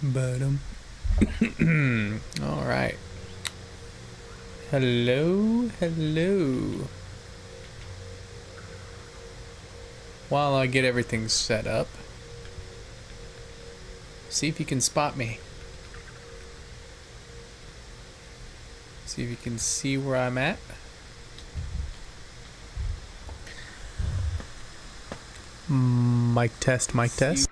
But all right. Hello, hello. While I get everything set up, see if you can spot me. See if you can see where I'm at. Mic test, mic test.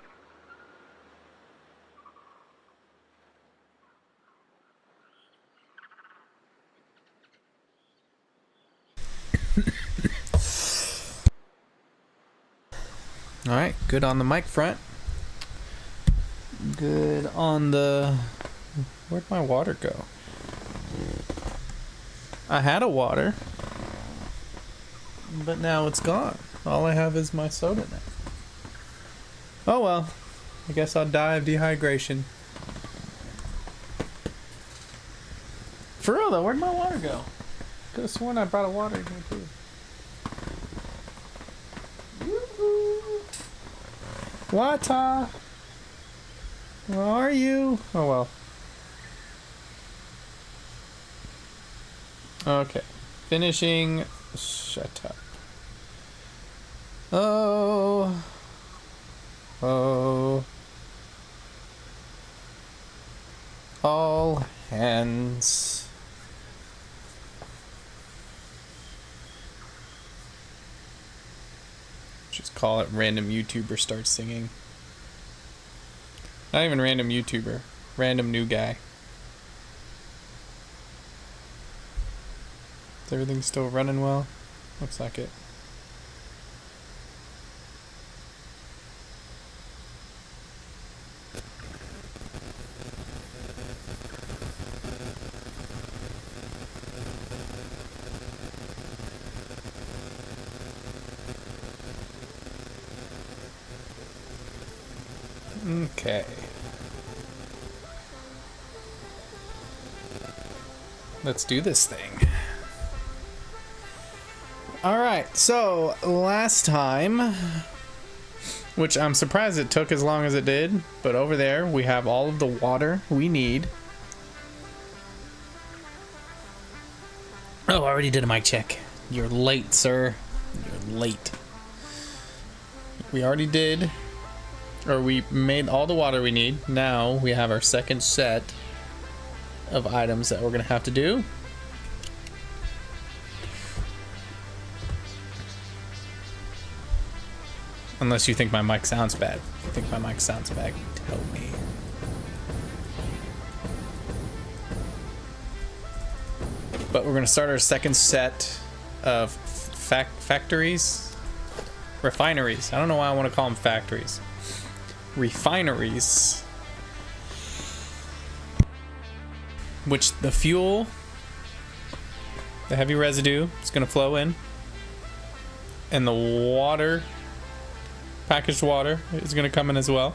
All right, good on the mic front. Good on the... Where'd my water go? I had a water, but now it's gone. All I have is my soda now. Oh well, I guess I'll die of dehydration. For real though, where'd my water go? Could have sworn I brought a water in here too. Wata! Where are you? Oh well. Okay. Finishing. Shut up. Oh. Oh. All hands. Just call it random YouTuber starts singing. Not even random YouTuber. Random new guy. Is everything still running well? Looks like it. Okay. Let's do this thing. Alright, so last time, which I'm surprised it took as long as it did, but over there we have all of the water we need. Oh, I already did a mic check. You're late, sir. You're late. We already did, or we made all the water we need. Now we have our second set of items that we're gonna have to do. Unless you think my mic sounds bad. If you think my mic sounds bad, tell me. But we're gonna start our second set of factories? Refineries. I don't know why I want to call them factories. Refineries. Which the fuel, the heavy residue, is gonna flow in. And the water, packaged water, is gonna come in as well.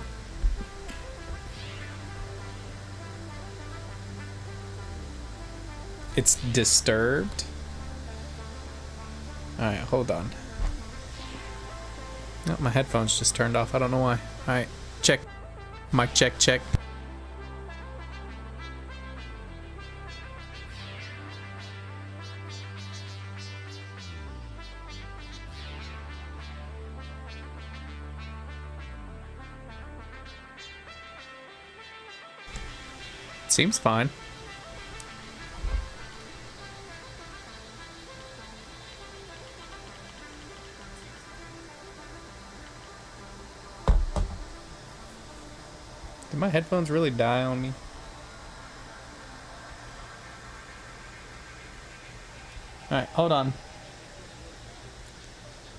It's disturbed. Alright, hold on. Oh, my headphones just turned off. I don't know why. Alright, check. Mic check, check. Seems fine. Did my headphones really die on me? Alright, hold on.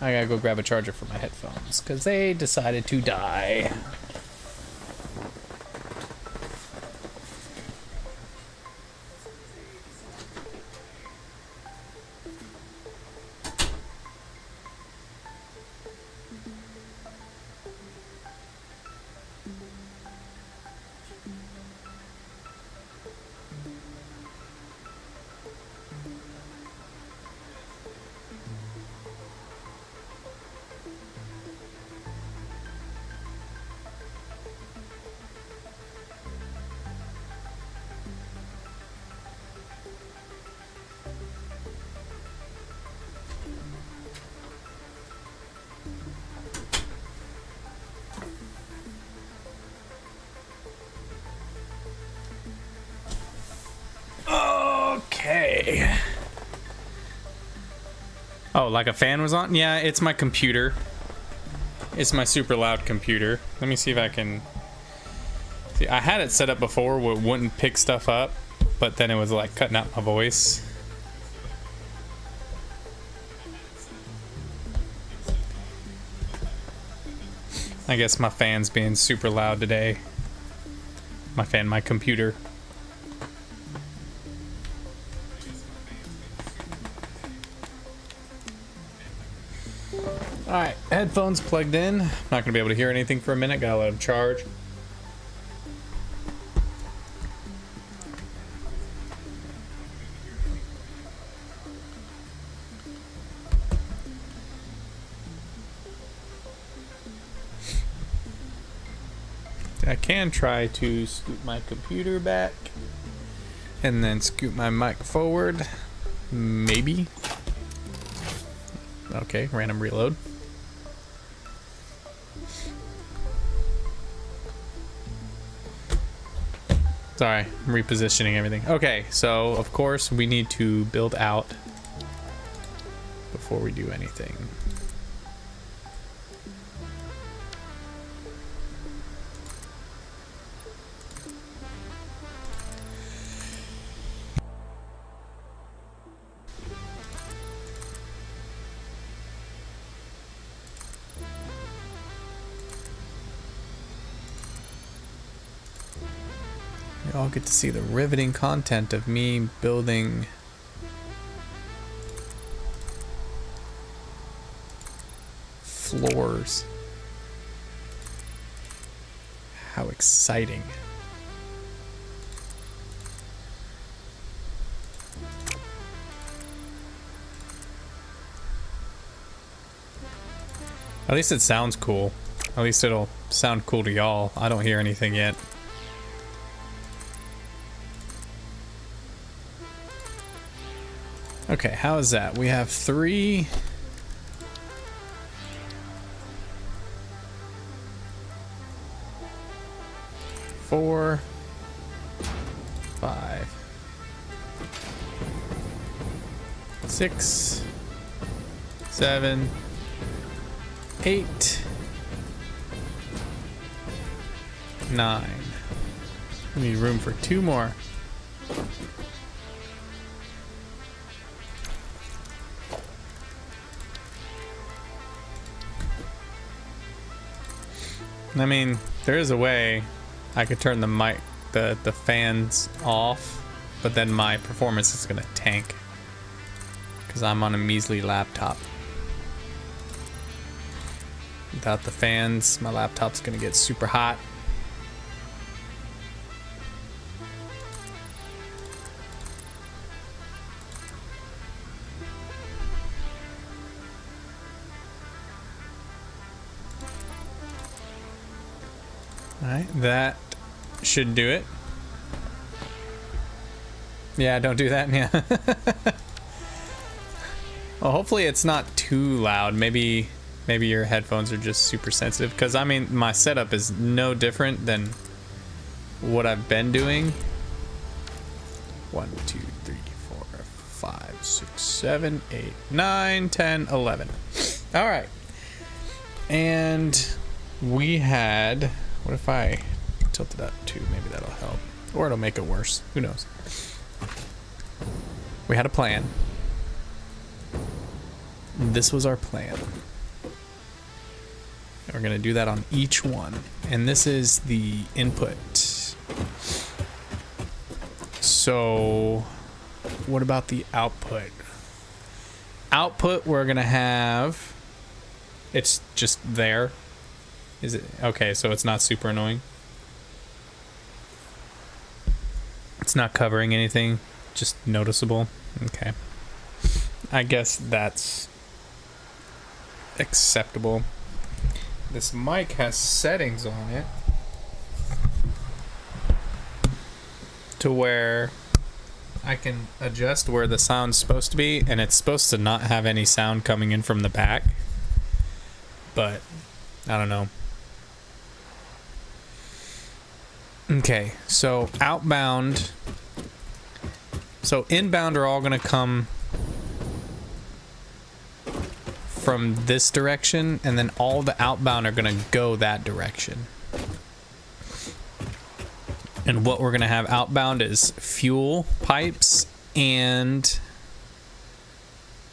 I gotta go grab a charger for my headphones, because they decided to die. Oh, like a fan was on? Yeah, it's my computer. It's my super loud computer. Let me see if I can... See, I had it set up before where it wouldn't pick stuff up, but then it was like cutting out my voice. I guess my fan's being super loud today. My computer. Alright, headphones plugged in. Not gonna be able to hear anything for a minute. Gotta let them charge. I can try to scoot my computer back and then scoot my mic forward. Maybe. Okay, random reload. Sorry, I'm repositioning everything. Okay, so of course we need to build out before we do anything. You all get to see the riveting content of me building floors. How exciting. At least it sounds cool. At least it'll sound cool to y'all. I don't hear anything yet. Okay, how is that? We have 3. 4, 5, 6, 7, 8, 9. We need room for 2 more. I mean, there is a way I could turn the mic, the fans off, but then my performance is gonna tank because I'm on a measly laptop. Without the fans, my laptop's gonna get super hot. Alright, that should do it. Yeah, don't do that. Yeah. Well, hopefully it's not too loud. Maybe your headphones are just super sensitive. Because, I mean, my setup is no different than what I've been doing. 1, 2, 3, 4, 5, 6, 7, 8, 9, 10, 11. Alright. And we had... What if I tilt it up too? Maybe that'll help. Or it'll make it worse. Who knows? We had a plan. This was our plan. And we're going to do that on each one. And this is the input. So, what about the output? Output, we're going to have... It's just there. Is it okay? So it's not super annoying. It's not covering anything, just noticeable. Okay, I guess that's acceptable. This mic has settings on it to where I can adjust where the sound's supposed to be, and it's supposed to not have any sound coming in from the back, but I don't know. Okay, so outbound. So inbound are all going to come from this direction, and then all the outbound are going to go that direction. And what we're going to have outbound is fuel pipes and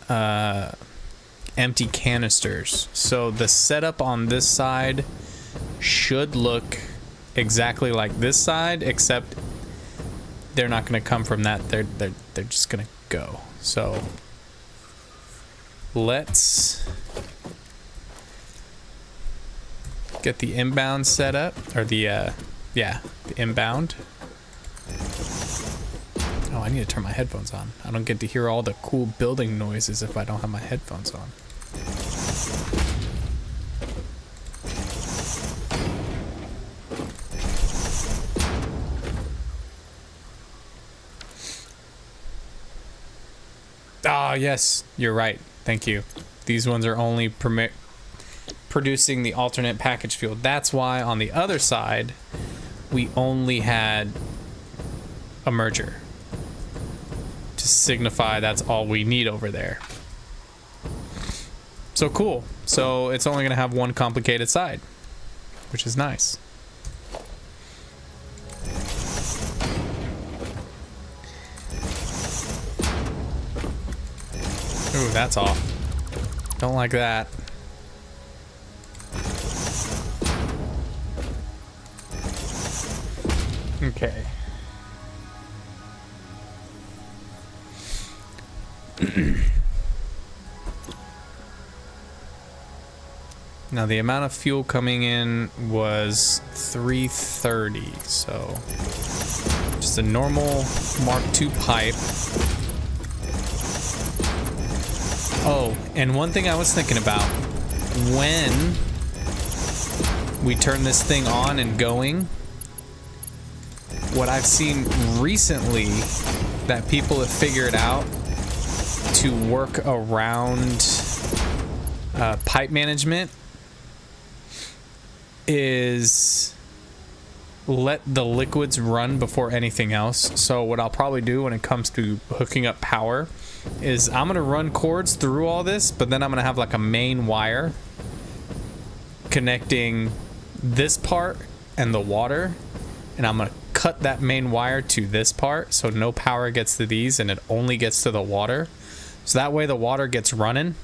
empty canisters. So the setup on this side should look exactly like this side, except they're not going to come from that. They're just going to go. So let's get the inbound set up, or the inbound. Oh, I need to turn my headphones on. I don't get to hear all the cool building noises if I don't have my headphones on. Ah, yes, you're right. Thank you. These ones are only producing the alternate package fuel. That's why on the other side, we only had a merger to signify that's all we need over there. So cool. So it's only going to have one complicated side, which is nice. Ooh, that's off. Don't like that. Okay. Now the amount of fuel coming in was 330, so just a normal Mark II pipe. Oh, and one thing I was thinking about, when we turn this thing on and going, what I've seen recently that people have figured out to work around pipe management is let the liquids run before anything else. So what I'll probably do when it comes to hooking up power is I'm going to run cords through all this, but then I'm going to have like a main wire connecting this part and the water, and I'm going to cut that main wire to this part so no power gets to these and it only gets to the water. So that way the water gets running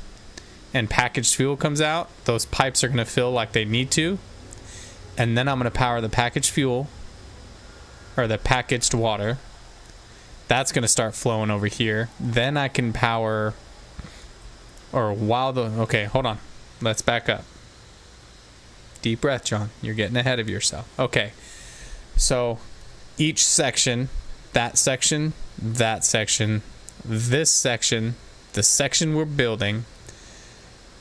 and packaged fuel comes out. Those pipes are going to fill like they need to. And then I'm going to power the packaged fuel, or the packaged water. That's going to start flowing over here. Then I can power, or while the, okay, hold on. Let's back up. Deep breath, John. You're getting ahead of yourself. Okay. So each section, that section, that section, this section, the section we're building,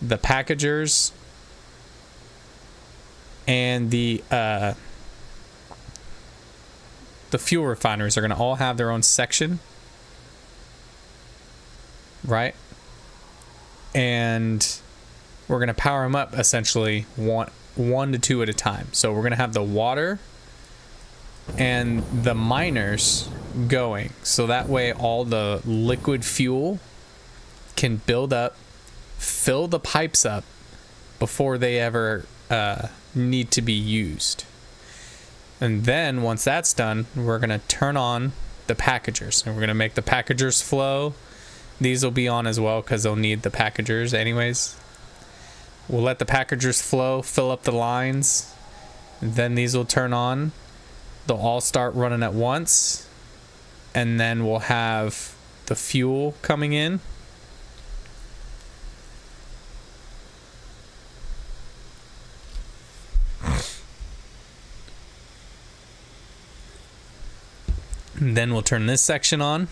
the packagers, and the fuel refineries are going to all have their own section, right? And we're going to power them up essentially one to two at a time. So we're going to have the water and the miners going, so that way all the liquid fuel can build up, fill the pipes up before they ever need to be used. And then once that's done, we're going to turn on the packagers, and we're going to make the packagers flow. These will be on as well because they'll need the packagers anyways. We'll let the packagers flow, fill up the lines, and then these will turn on. They'll all start running at once, and then we'll have the fuel coming in. And then we'll turn this section on.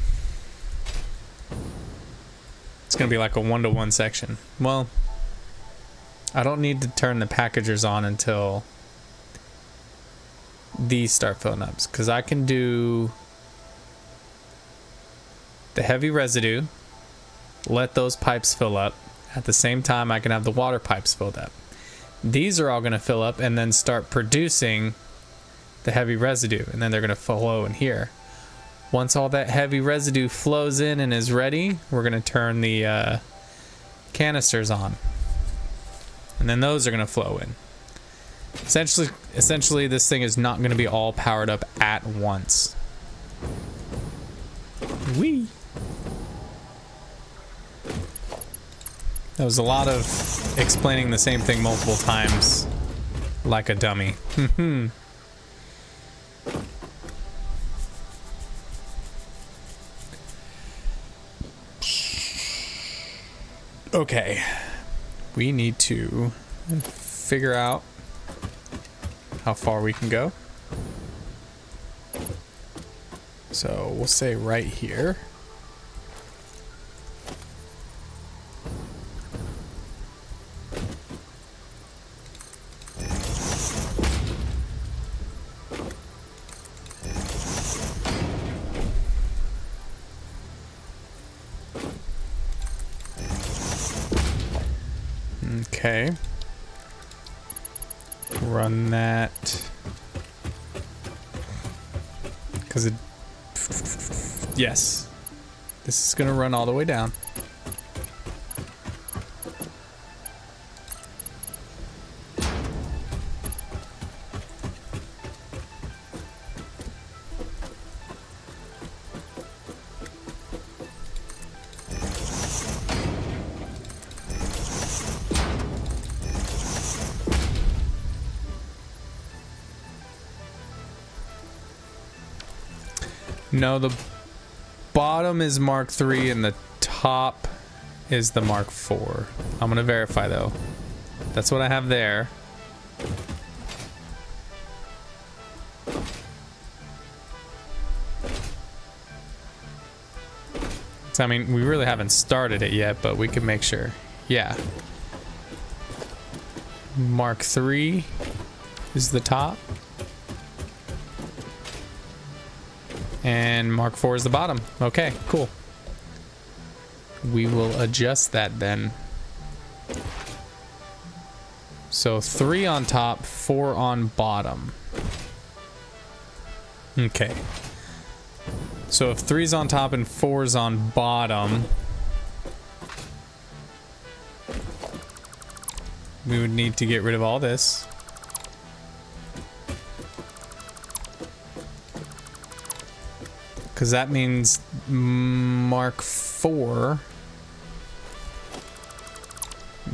It's going to be like a 1-to-1 section. Well, I don't need to turn the packagers on until these start filling up, because I can do the heavy residue, let those pipes fill up. At the same time, I can have the water pipes filled up. These are all going to fill up and then start producing the heavy residue, and then they're going to flow in here. Once all that heavy residue flows in and is ready, we're going to turn the canisters on. And then those are going to flow in. Essentially, this thing is not going to be all powered up at once. Whee! That was a lot of explaining the same thing multiple times like a dummy. Okay. We need to figure out how far we can go. So we'll say right here. Okay. Run that. Because it... Yes. This is going to run all the way down. No, the bottom is Mark III and the top is the Mark IV. I'm gonna verify though. That's what I have there. So, I mean, we really haven't started it yet, but we can make sure. Yeah. Mark III is the top. And Mark IV is the bottom. Okay, cool. We will adjust that then. So 3 on top, 4 on bottom. Okay. So if 3's on top and 4's on bottom, we would need to get rid of all this. Because that means Mark IV.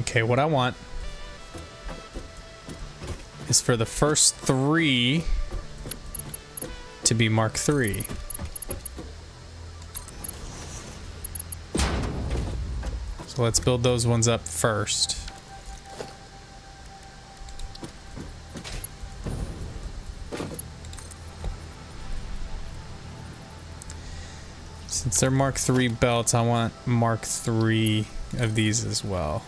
Okay, what I want is for the first 3 to be Mark III. So let's build those ones up first. Since they're Mark III belts, I want Mark III of these as well.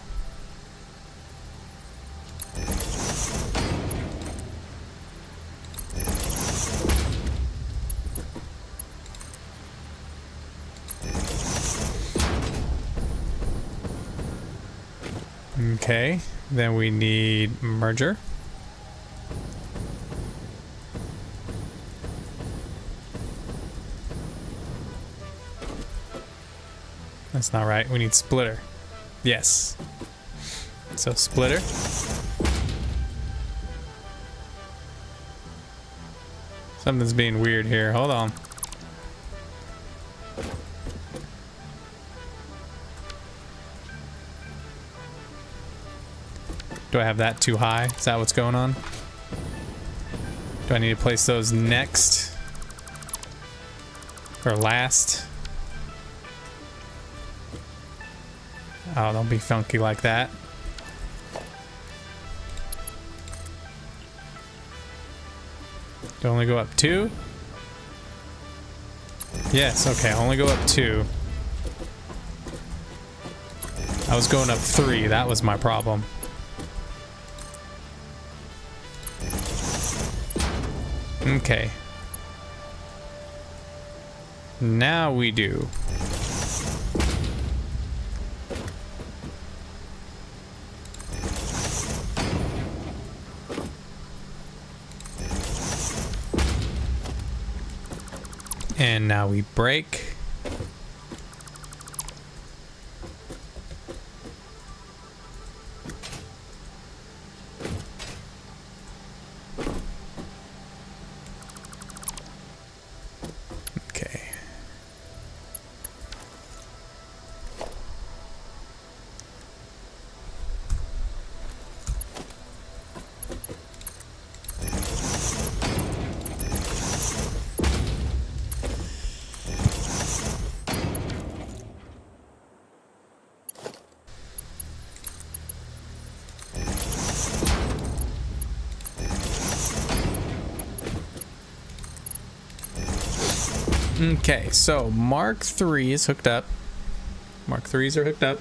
Okay, then we need merger. That's not right. We need splitter. Yes. So splitter. Something's being weird here. Hold on. Do I have that too high? Is that what's going on? Do I need to place those next? Or last? Oh, don't be funky like that. Do I only go up 2? Yes, okay, only go up 2. I was going up 3, that was my problem. Okay. Now we do. And now we break. Okay, so Mark 3 is hooked up. Mark 3s are hooked up.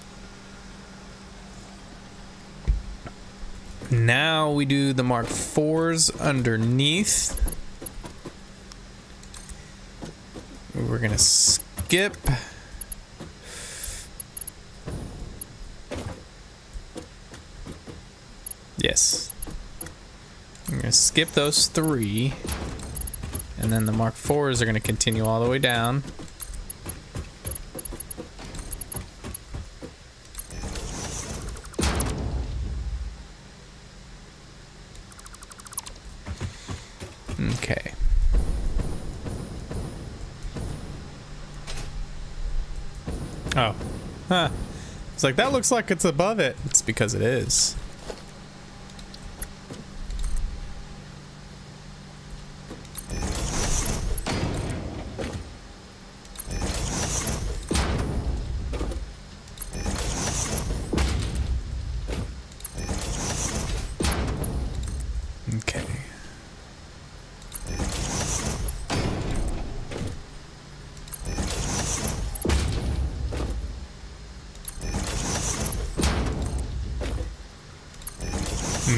Now we do the Mark 4s underneath. We're gonna skip. Yes. I'm gonna skip those 3. And then the Mark 4s are gonna continue all the way down. Okay. Oh. Huh. It's like, that looks like it's above it. It's because it is. Okay.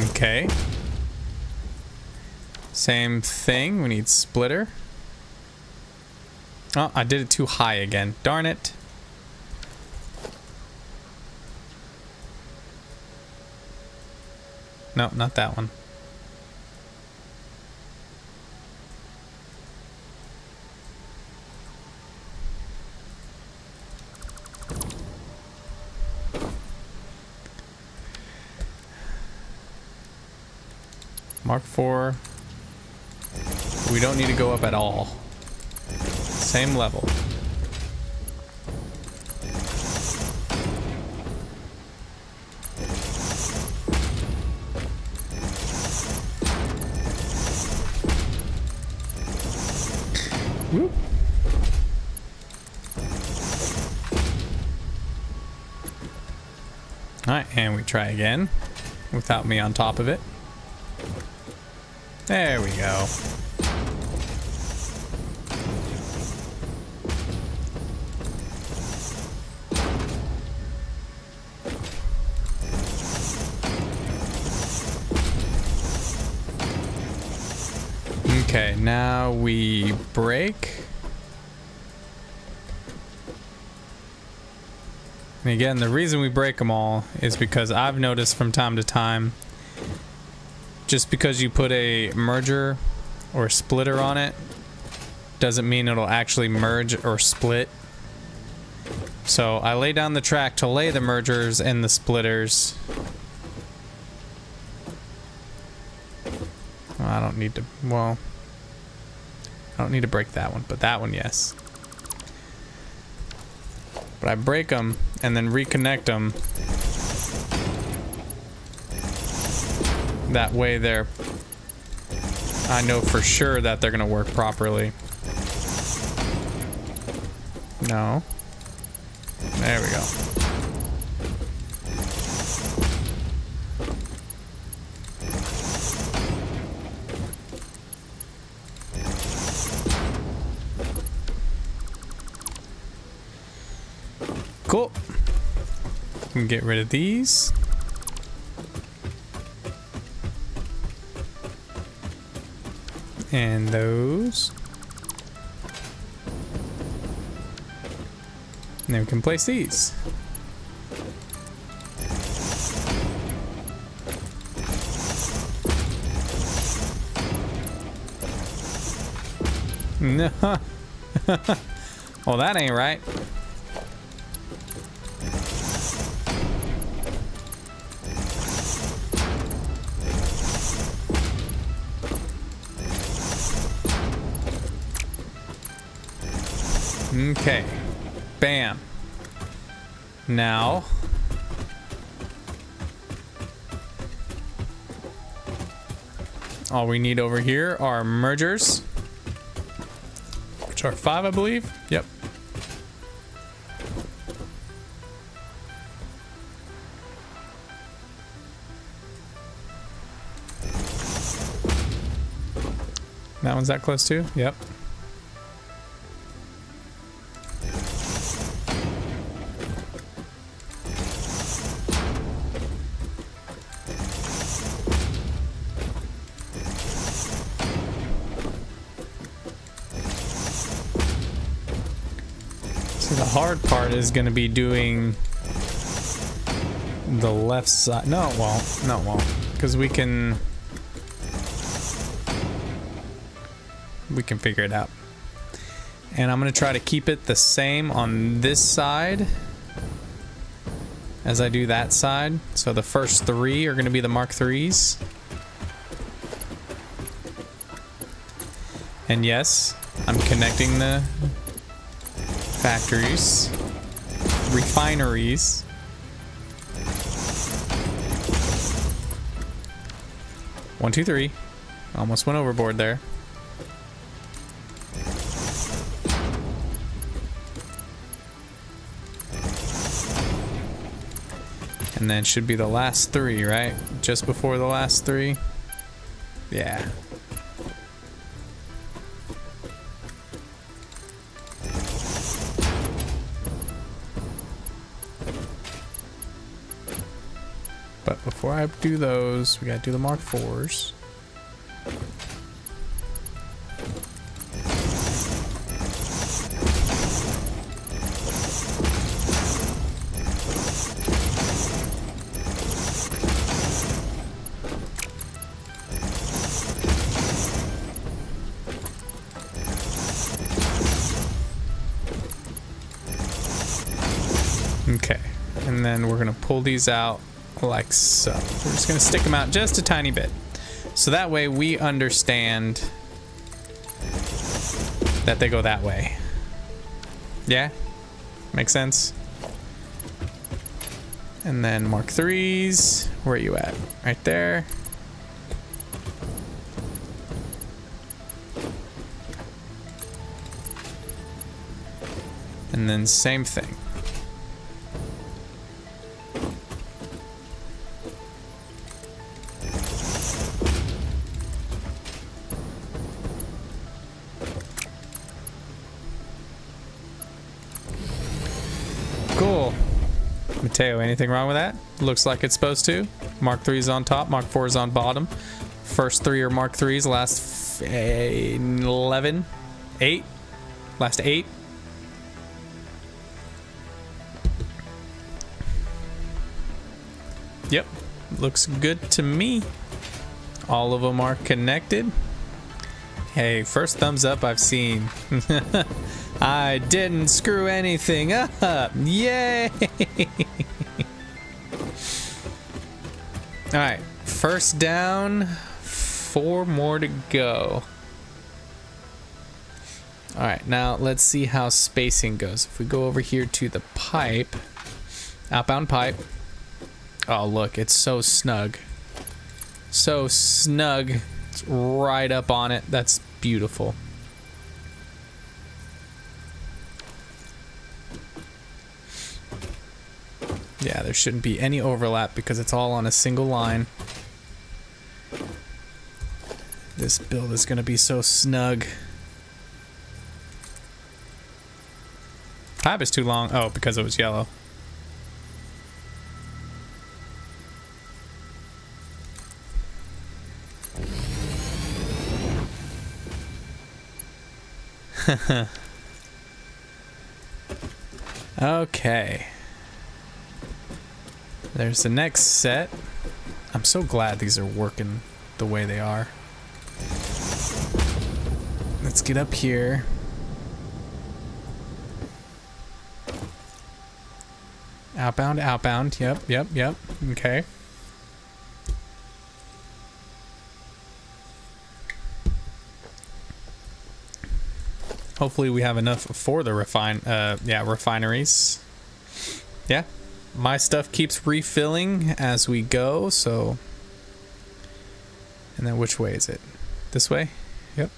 Okay. Same thing. We need splitter. Oh, I did it too high again. Darn it. No, not that one. Mark 4. We don't need to go up at all. Same level. Woo. Alright, and we try again without me on top of it. There we go. Okay, now we break. And again, the reason we break them all is because I've noticed from time to time, just because you put a merger or splitter on it doesn't mean it'll actually merge or split. So I lay down the track to lay the mergers and the splitters. Well, I don't need to, well, I don't need to break that one, but that one, yes. But I break them and then reconnect them. That way they're, I know for sure that they're gonna work properly. No. There we go. Cool. We can get rid of these. And those. And then we can place these. No. Well, that ain't right. Okay. Bam. Now. All we need over here are mergers. Which are 5, I believe. Yep. That one's that close too? Yep. hard part is going to be doing the left side. No, it won't. No, it won't. Because we can figure it out. And I'm going to try to keep it the same on this side as I do that side. So the first 3 are going to be the Mark IIIs. And yes, I'm connecting the factories, refineries. One, two, three. Almost went overboard there. And then should be the last 3, right? Just before the last 3. Yeah. But before I do those, we gotta do the Mark IVs. Okay, and then we're gonna pull these out like so. We're just gonna stick them out just a tiny bit, so that way we understand that they go that way. Yeah, makes sense. And then Mark IIIs, where are you at? Right there. And then same thing. Cool. Mateo, anything wrong with that? Looks like it's supposed to. Mark III is on top, Mark IV is on bottom. First 3 are Mark IIIs, last 11, 8, last 8. Yep, looks good to me. All of them are connected. Hey, first thumbs up I've seen. I didn't screw anything up. Yay! Alright, first down, 4 more to go. Alright, now let's see how spacing goes. If we go over here to the pipe, outbound pipe. Oh, look, it's so snug. So snug. It's right up on it. That's beautiful. Yeah, there shouldn't be any overlap because it's all on a single line. This build is going to be so snug. Pipe is too long. Oh, because it was yellow. Okay. There's the next set. I'm so glad these are working the way they are. Let's get up here. Outbound, outbound. Yep, yep, yep. Okay. Hopefully we have enough for the refineries. Yeah. My stuff keeps refilling as we go, so... And then which way is it? This way? Yep.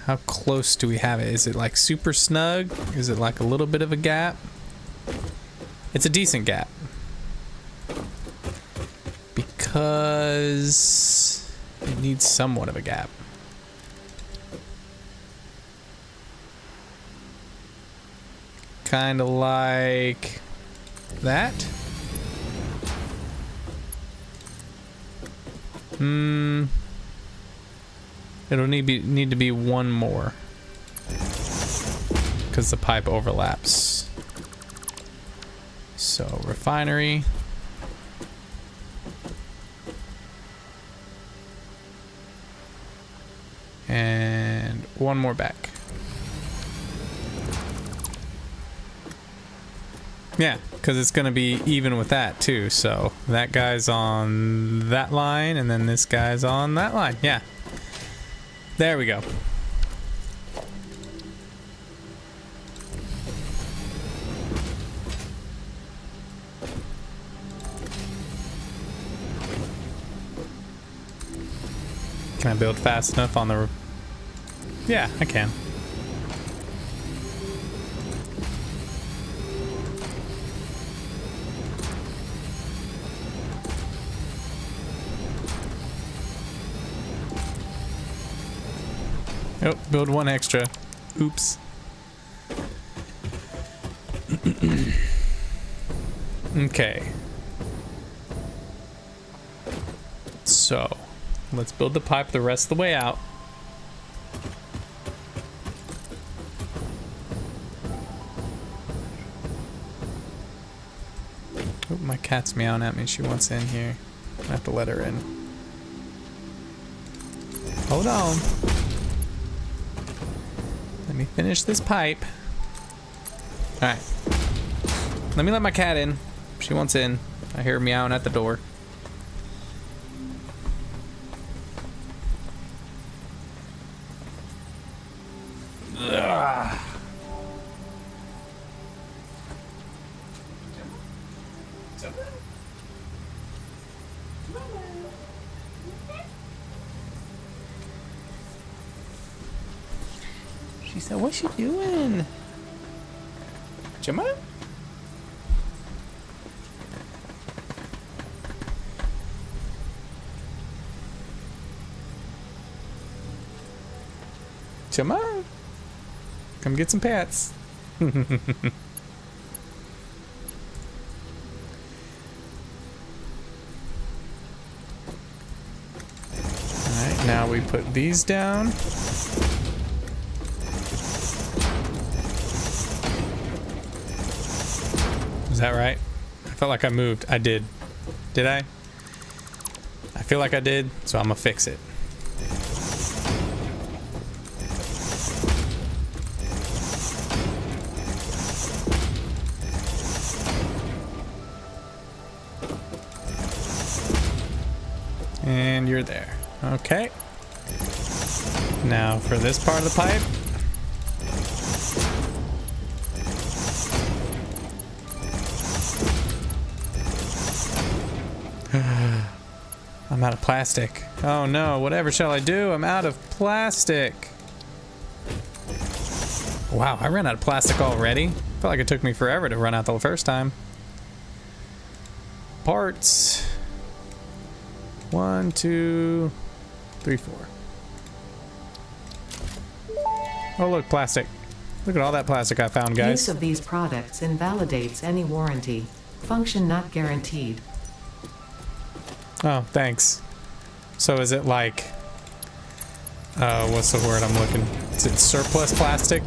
How close do we have it? Is it like super snug? Is it like a little bit of a gap? It's a decent gap. Because it needs somewhat of a gap. Kind of like that. It'll need to be one more. because the pipe overlaps. So refinery. And one more back. Yeah, because it's going to be even with that too. So that guy's on that line and then this guy's on that line. Yeah. There we go. Can I build fast enough on the... Yeah, I can. Oh, build one extra. Oops. Okay. So, let's build the pipe the rest of the way out. Oh, my cat's meowing at me. She wants in here. I have to let her in. Hold on. Let me finish this pipe. Alright. Let me let my cat in. She wants in. I hear her meowing at the door. Ugh. She said, "What's she doing?" Gemma? Gemma? Come get some pets. Alright, now we put these down. Is that right? I felt like I moved. I did. Did I? I feel like I did, so I'm gonna fix it. And you're there. Okay. Now for this part of the pipe. I'm out of plastic. Oh no, whatever shall I do? I'm out of plastic. Wow, I ran out of plastic already. Felt like it took me forever to run out the first time. Parts. 1, 2, 3, 4. Oh look, plastic. Look at all that plastic I found, guys. Use of these products invalidates any warranty. Function not guaranteed. Oh, thanks. So is it like, what's the word I'm looking? Is it surplus plastic?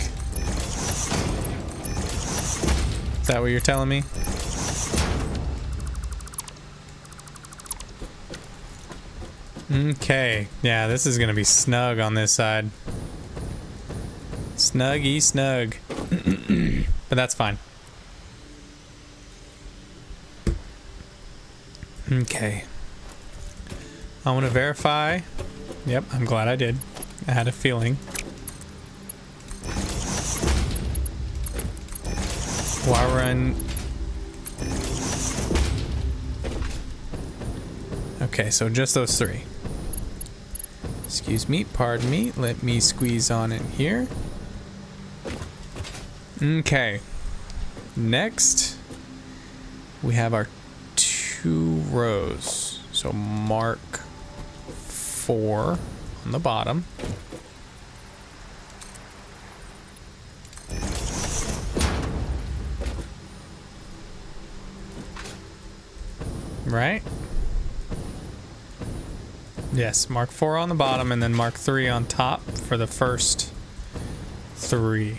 Is that what you're telling me? Okay. Yeah, this is gonna be snug on this side. Snuggy snug. But that's fine. Okay. I want to verify. Yep, I'm glad I did. I had a feeling. Why run? Okay, so just those three. Excuse me, pardon me. Let me squeeze on in here. Okay. Next, we have our 2 rows. So mark 4 on the bottom. Right? Yes, mark 4 on the bottom and then mark 3 on top for the first 3.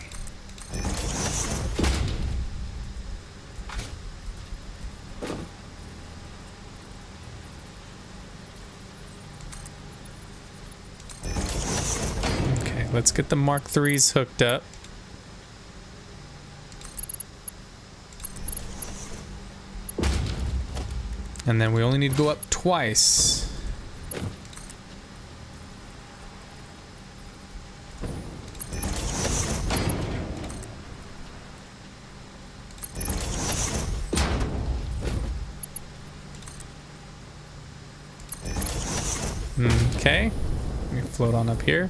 let's get the Mark IIIs hooked up. And then we only need to go up twice. Okay, let me float on up here.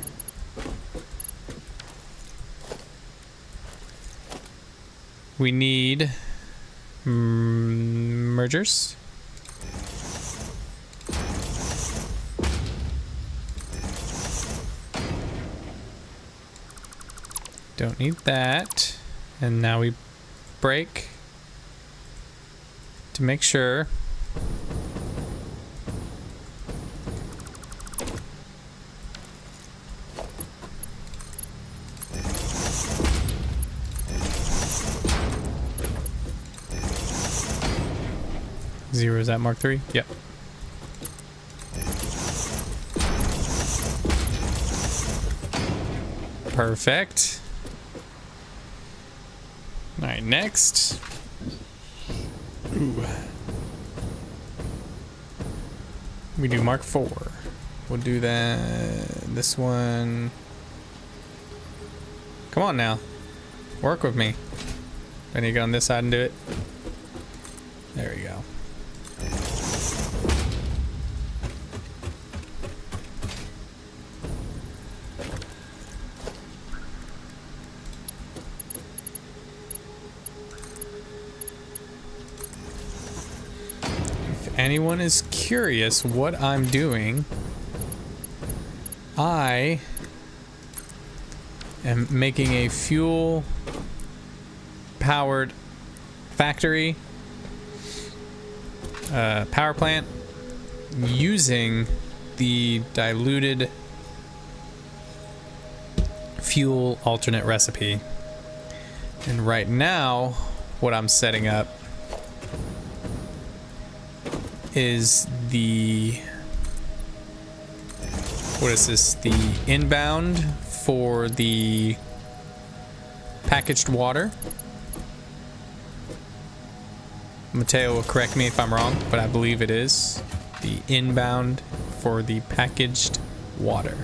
We need mergers. Don't need that. And now we break to make sure. Zero, is that Mark III? Yep. Perfect. All right, next. Ooh. We do Mark IV. We'll do this one. Come on now. Work with me. I need to get on this side and do it. There we go. Anyone is curious what I'm doing, I am making a fuel powered factory, power plant, using the diluted fuel alternate recipe. And right now what I'm setting up is the, what is this, the inbound for the packaged water. Mateo will correct me if I'm wrong, but I believe it is the inbound for the packaged water.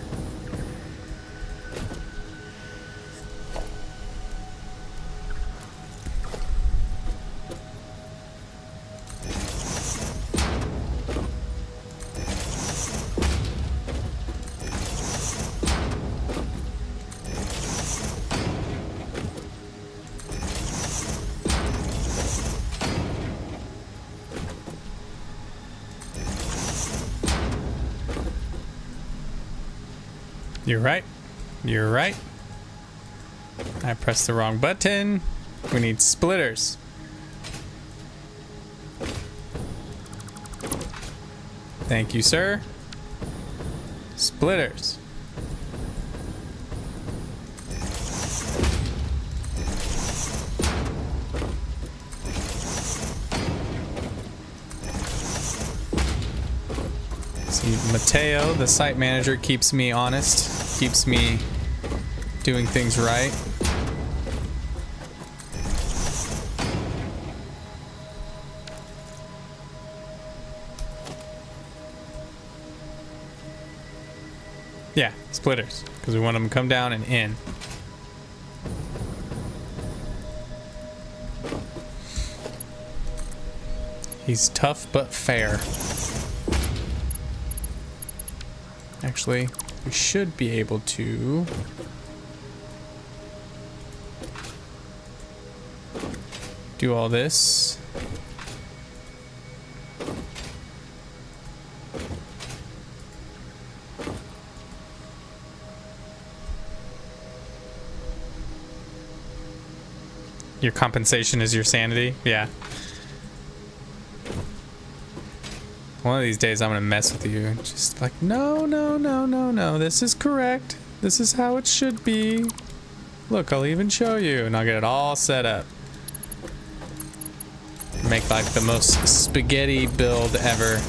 You're right. You're right. I pressed the wrong button. We need splitters. Thank you, sir. Splitters. See, Mateo, the site manager, keeps me honest, keeps me doing things right. Yeah, splitters, because we want them to come down and in. He's tough but fair. Actually, we should be able to do all this. Your compensation is your sanity? Yeah. One of these days I'm gonna mess with you. Just like, no, no, no, no, no. This is correct. This is how it should be. Look, I'll even show you. And I'll get it all set up. Make like the most spaghetti build ever.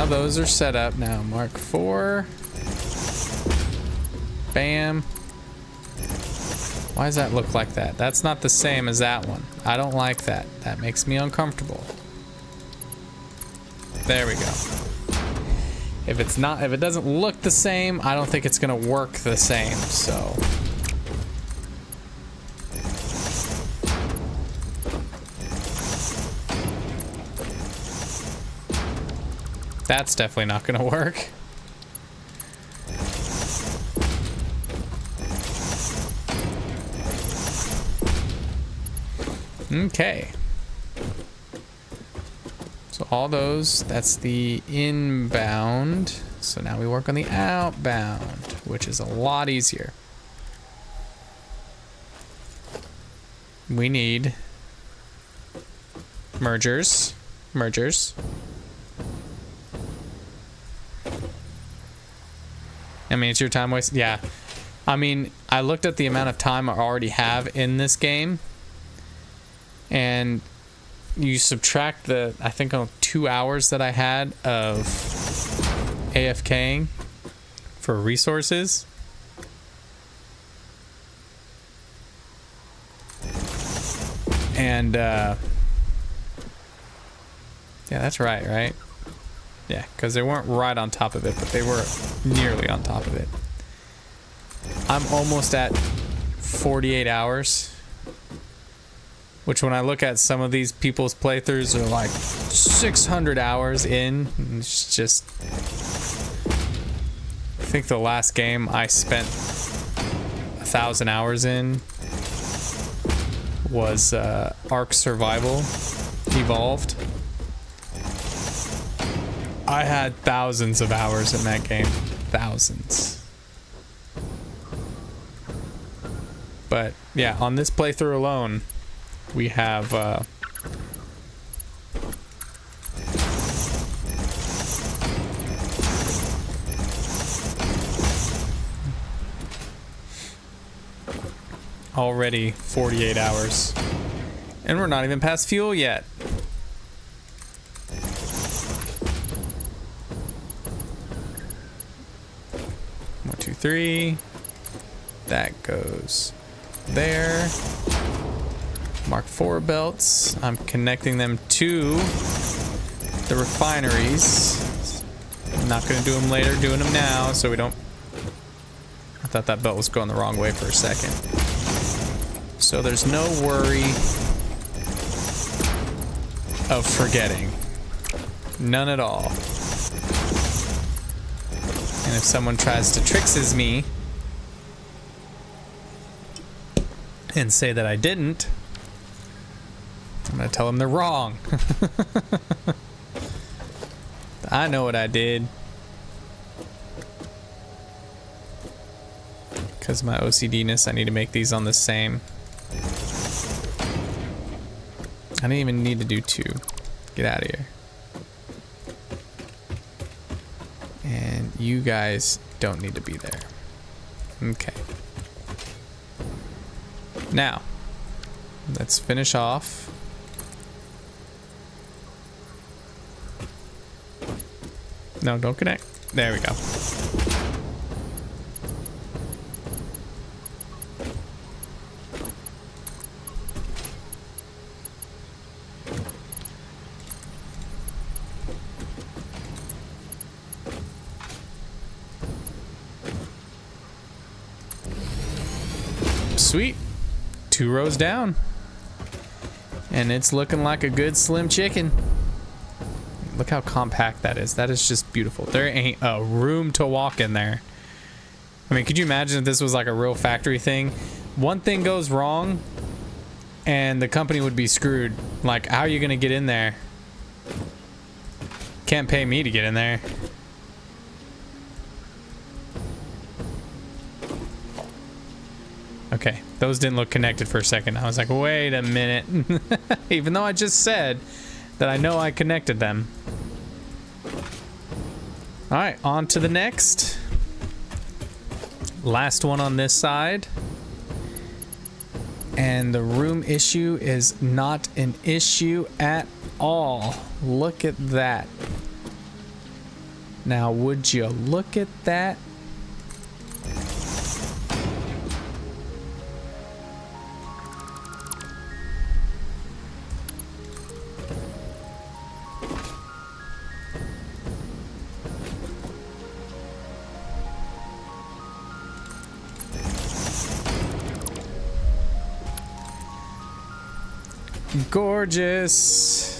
now those are set up. Now Mark 4. Bam. Why does that look like that? That's not the same as that one. I don't like that. That makes me uncomfortable. There we go. If it doesn't look the same, I don't think it's gonna work the same, so. That's definitely not gonna work. Okay. So all those, that's the inbound. So now we work on the outbound, which is a lot easier. We need mergers. I mean, it's your time waste. Yeah. I mean, I looked at the amount of time I already have in this game. And you subtract the, I think, 2 hours that I had of AFKing for resources. And, yeah, that's right? Yeah, because they weren't right on top of it, but they were nearly on top of it. I'm almost at 48 hours. Which when I look at some of these people's playthroughs are like 600 hours in. It's just... I think the last game I spent 1,000 hours in was Ark Survival Evolved. I had thousands of hours in that game. Thousands. But yeah, on this playthrough alone, we have already 48 hours. And we're not even past fuel yet. One, two, three. That goes there. Mark 4 belts. I'm connecting them to the refineries. I'm not going to do them later, doing them now so we don't... I thought that belt was going the wrong way for a second. So there's no worry of forgetting. None at all. And if someone tries to trickses me and say that I didn't, I'm gonna tell them they're wrong. I know what I did. Because of my OCD-ness, I need to make these on the same. I didn't even need to do 2. Get out of here. And you guys don't need to be there. Okay. Now, let's finish off. No, don't connect. There we go. Sweet. 2 rows down. And it's looking like a good slim chicken. Look how compact that is. That is just beautiful. There ain't a room to walk in there. I mean, could you imagine if this was like a real factory thing? One thing goes wrong and the company would be screwed. Like, how are you gonna get in there? Can't pay me to get in there. Okay, those didn't look connected for a second. I was like, wait a minute. Even though I just said that I know I connected them. All right, on to the next. Last one on this side. And the room issue is not an issue at all. Look at that. Now, would you look at that? Gorgeous.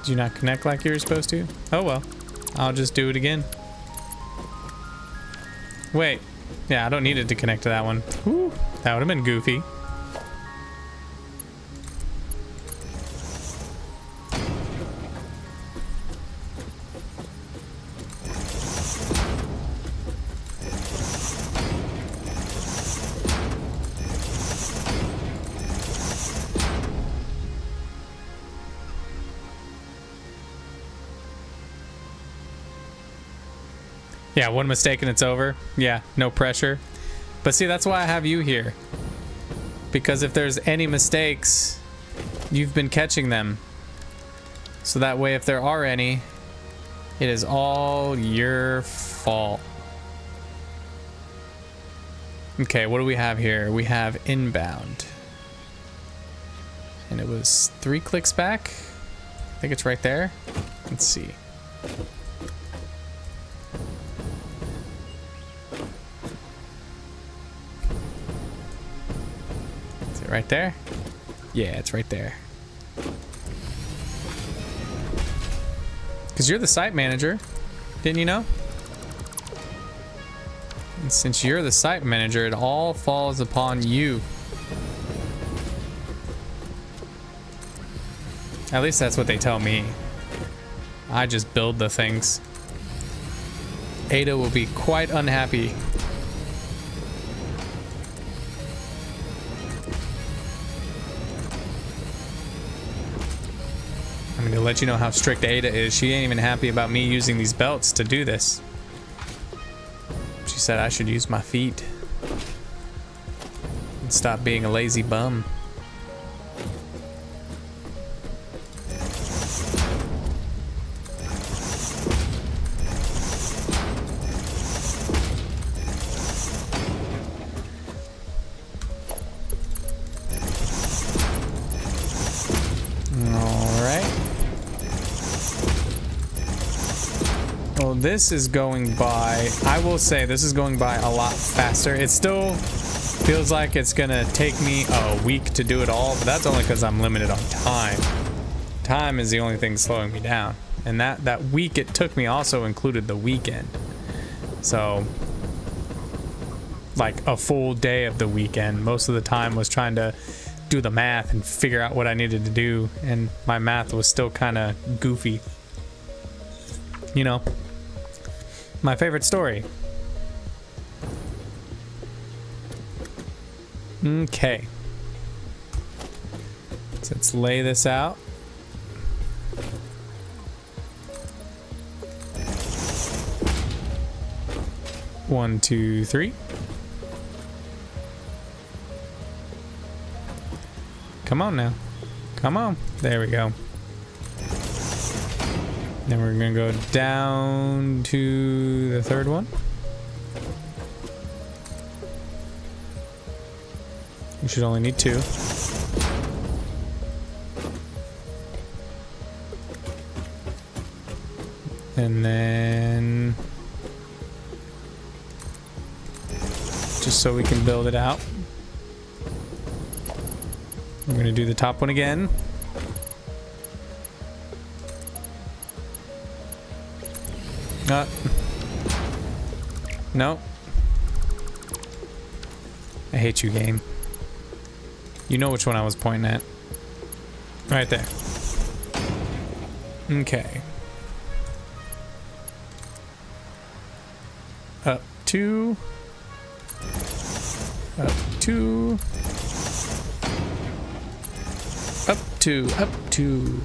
Did you not connect like you were supposed to? Oh well, I'll just do it again. Wait, yeah, I don't need it to connect to that one. Whew, that would have been goofy. Yeah, one mistake and it's over. Yeah, no pressure. But see, that's why I have you here. Because if there's any mistakes, you've been catching them. So that way, if there are any, it is all your fault. Okay, what do we have here? We have inbound. And it was 3 clicks back. I think it's right there. Let's see. Right there? Yeah, it's right there. Because you're the site manager. Didn't you know? And since you're the site manager, it all falls upon you. At least that's what they tell me. I just build the things. Ada will be quite unhappy. To let you know how strict Ada is, she ain't even happy about me using these belts to do this. She said I should use my feet and stop being a lazy bum. This is going by, I will say this is going by a lot faster. It still feels like it's gonna take me a week to do it all, but that's only because I'm limited on time. Time is the only thing slowing me down. And that week it took me also included the weekend. So like a full day of the weekend. Most of the time was trying to do the math and figure out what I needed to do, and my math was still kind of goofy. You know, my favorite story. Okay. So let's lay this out. One, two, three. Come on now. Come on. There we go. Then we're gonna go down to the third one. You should only need 2. And then just so we can build it out, we're gonna do the top one again. No. I hate you, game. You know which one I was pointing at. Right there. Okay. Up 2. Up 2. Up 2. Up 2.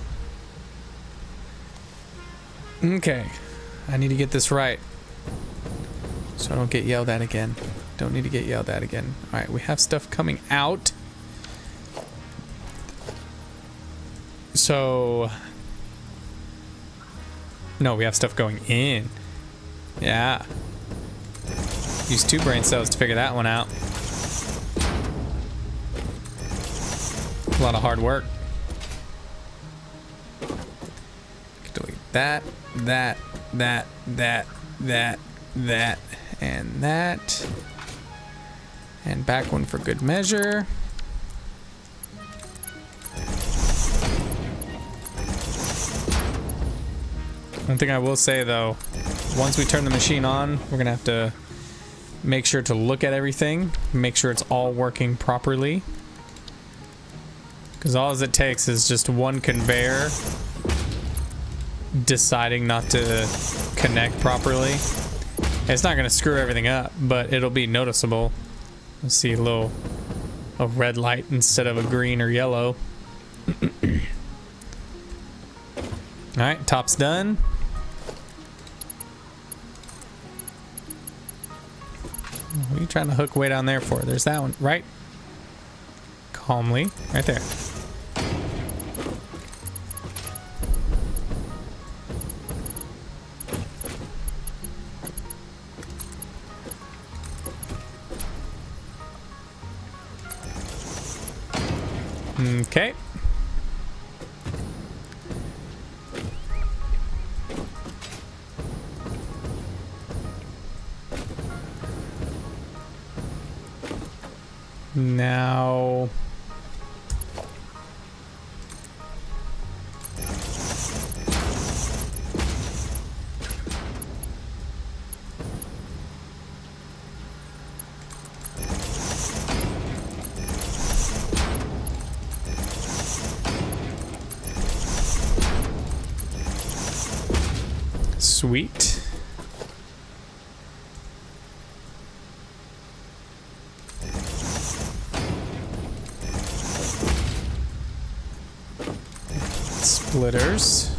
Okay. I need to get this right, so I don't get yelled at again. don't need to get yelled at again. All right, we have stuff coming out. So, no, we have stuff going in. Yeah. Use 2 brain cells to figure that one out. A lot of hard work. Delete that, that, that, that, that, and that. And back one for good measure. One thing I will say though, once we turn the machine on, we're gonna have to make sure to look at everything, make sure it's all working properly. Because all it takes is just one conveyor deciding not to connect properly. It's not gonna screw everything up, but it'll be noticeable. You'll see a red light instead of a green or yellow. Alright, top's done. What are you trying to hook way down there for? There's that one, right? Calmly, right there. Okay. Now sweet. Splitters.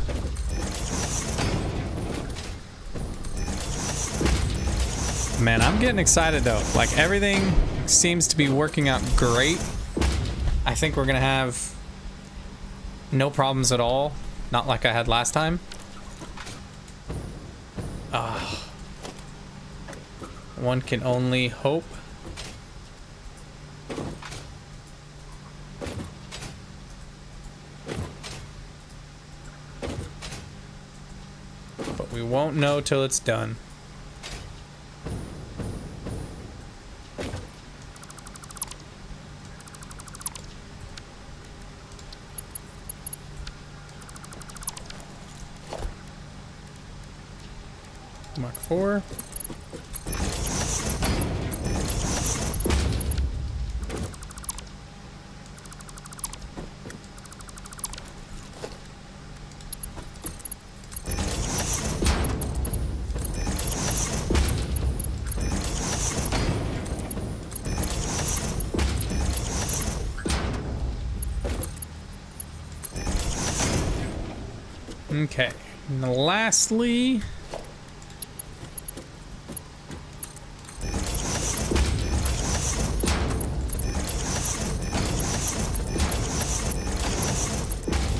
Man, I'm getting excited though. Like everything seems to be working out great. I think we're gonna have no problems at all. Not like I had last time. One can only hope. But we won't know till it's done. Mark 4. Okay, and lastly,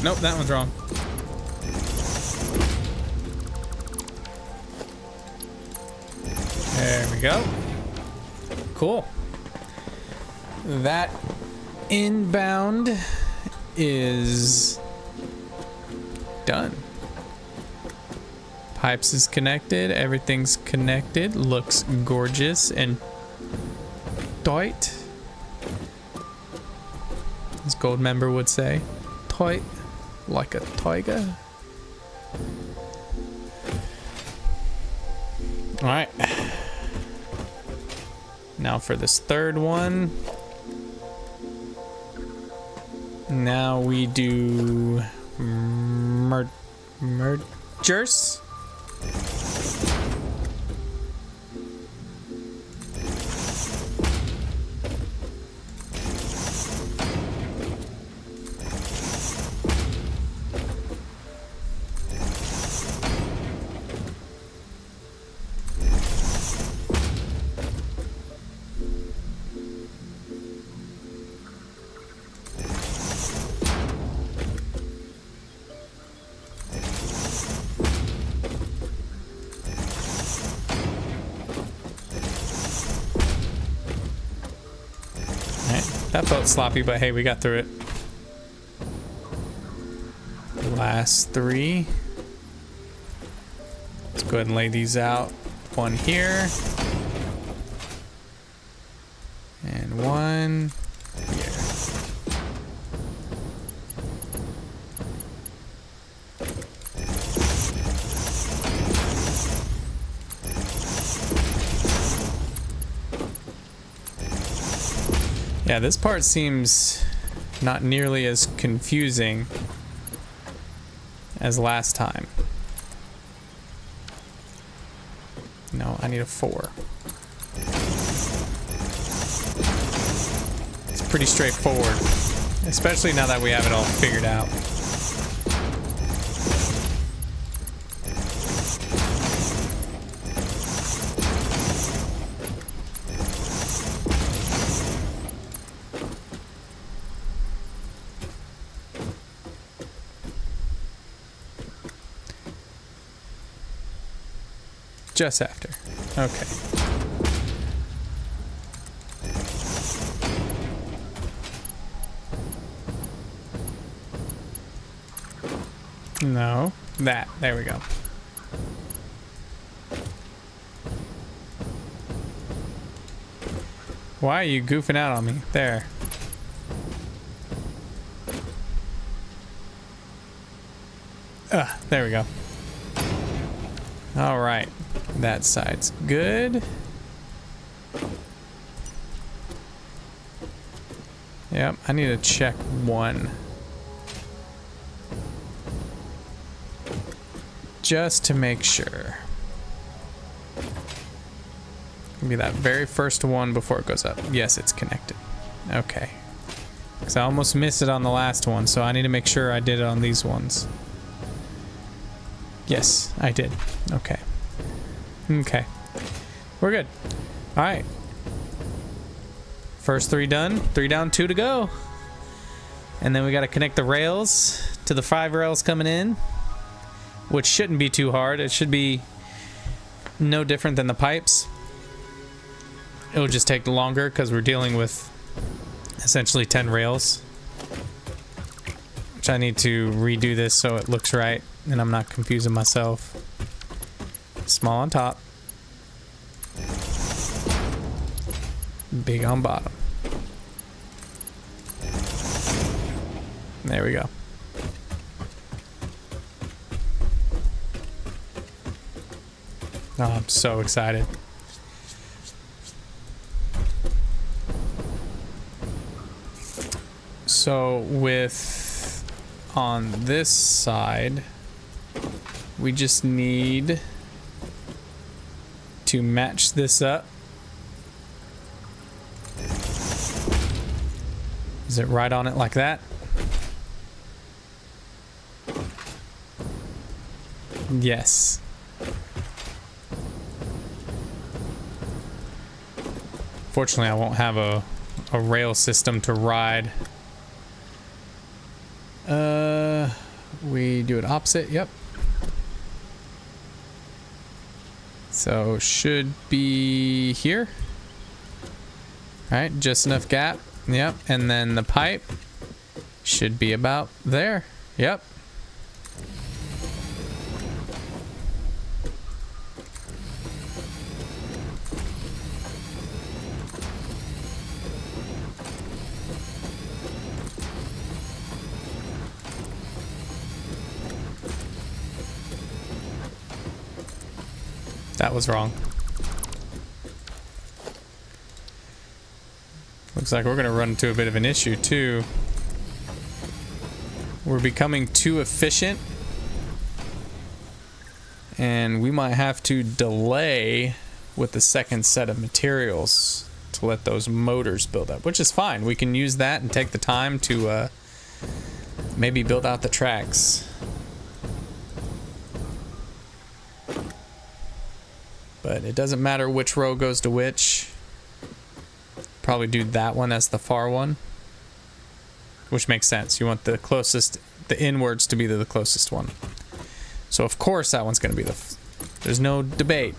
nope, that one's wrong. There we go. Cool. That inbound is done. Pipes is connected, everything's connected, looks gorgeous and tight, as Gold Member would say. Tight, like a tiger. Alright. Now for this third one. Now we do mergers. That felt sloppy, but hey, we got through it. Last 3. Let's go ahead and lay these out. 1 here. And 1 here. Yeah, this part seems not nearly as confusing as last time. No, I need a 4. It's pretty straightforward, especially now that we have it all figured out. Just after. Okay. No. That. There we go. Why are you goofing out on me? There. There we go. All right. That side's good. Yep, I need to check 1. Just to make sure. It'll be that very first one before it goes up. Yes, it's connected. Okay. Because I almost missed it on the last one, so I need to make sure I did it on these ones. Yes, I did. Okay. Okay. We're good. Alright. First 3 done. 3 down, 2 to go. And then we got to connect the rails to the 5 rails coming in, which shouldn't be too hard. It should be no different than the pipes. It'll just take longer because we're dealing with essentially 10 rails, which I need to redo this so it looks right and I'm not confusing myself. Small on top, big on bottom. There we go. Oh, I'm so excited. So with on this side, we just need to match this up. Is it right on it like that? Yes. Fortunately, I won't have a rail system to ride. We do it opposite, yep. So should be here. All right, just enough gap. Yep, and then the pipe should be about there. Yep. That was wrong. Looks like we're going to run into a bit of an issue too. We're becoming too efficient, and we might have to delay with the second set of materials to let those motors build up, which is fine. We can use that and take the time to maybe build out the tracks. But it doesn't matter which row goes to which. Probably do that one as the far one, which makes sense. You want the closest, the inwards to be the closest one. So of course that one's going to be there's no debate.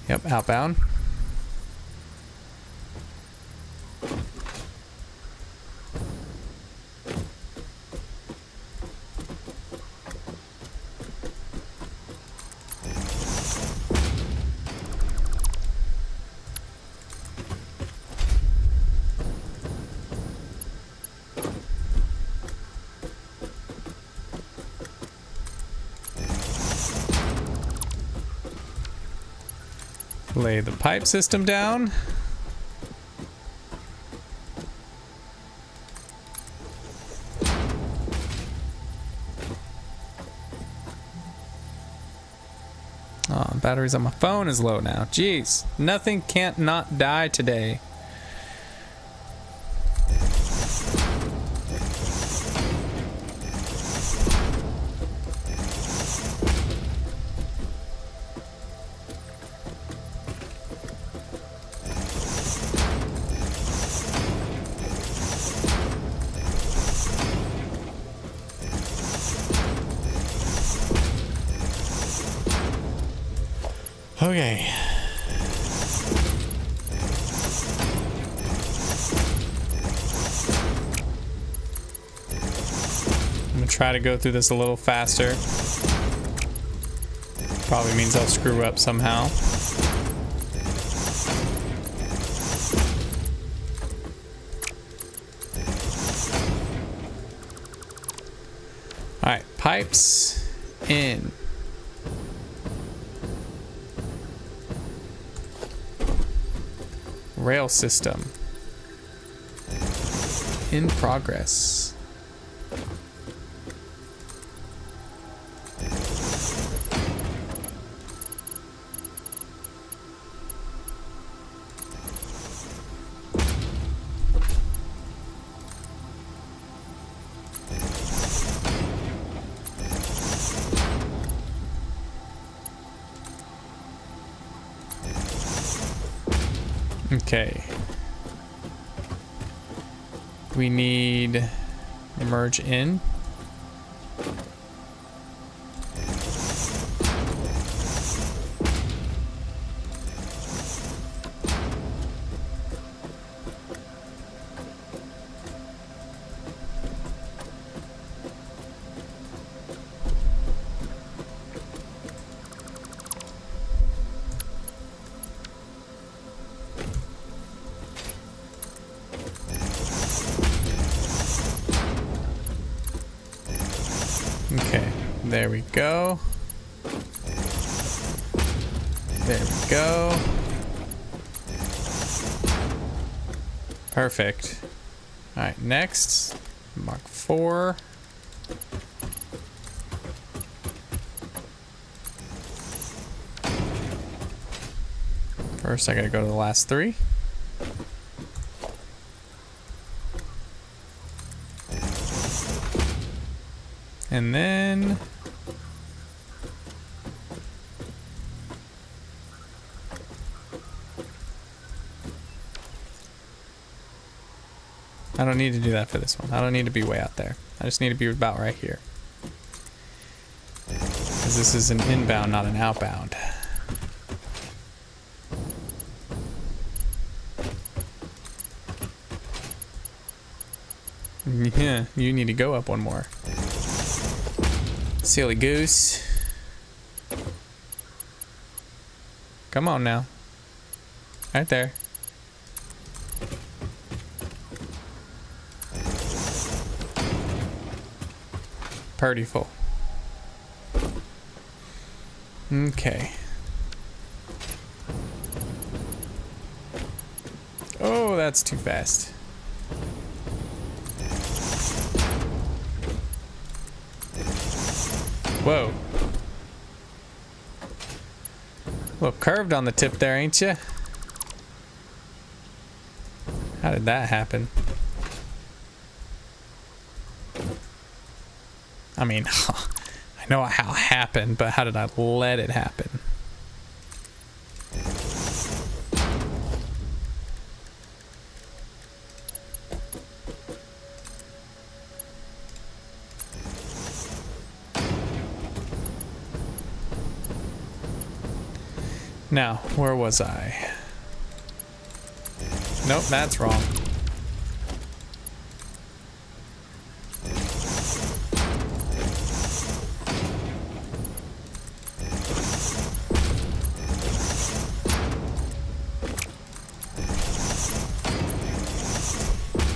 Yep, outbound. Lay the pipe system down. Oh, batteries on my phone is low now. Jeez, nothing can't not die today. Okay. I'm gonna try to go through this a little faster. Probably means I'll screw up somehow. All right, pipes in. Rail system in progress. Okay. We need merge in. Okay, there we go. There we go. Perfect. All right, next, Mark 4. First, I gotta go to the last 3. And then I don't need to do that for this one. I don't need to be way out there. I just need to be about right here. Because this is an inbound, not an outbound. Yeah, you need to go up one more. Silly goose. Come on now. Right there. Purdyful. Okay. Oh, that's too fast. Whoa. A little curved on the tip there, ain't you? How did that happen? I mean, I know how it happened, but how did I let it happen? Now, where was I? Nope, that's wrong.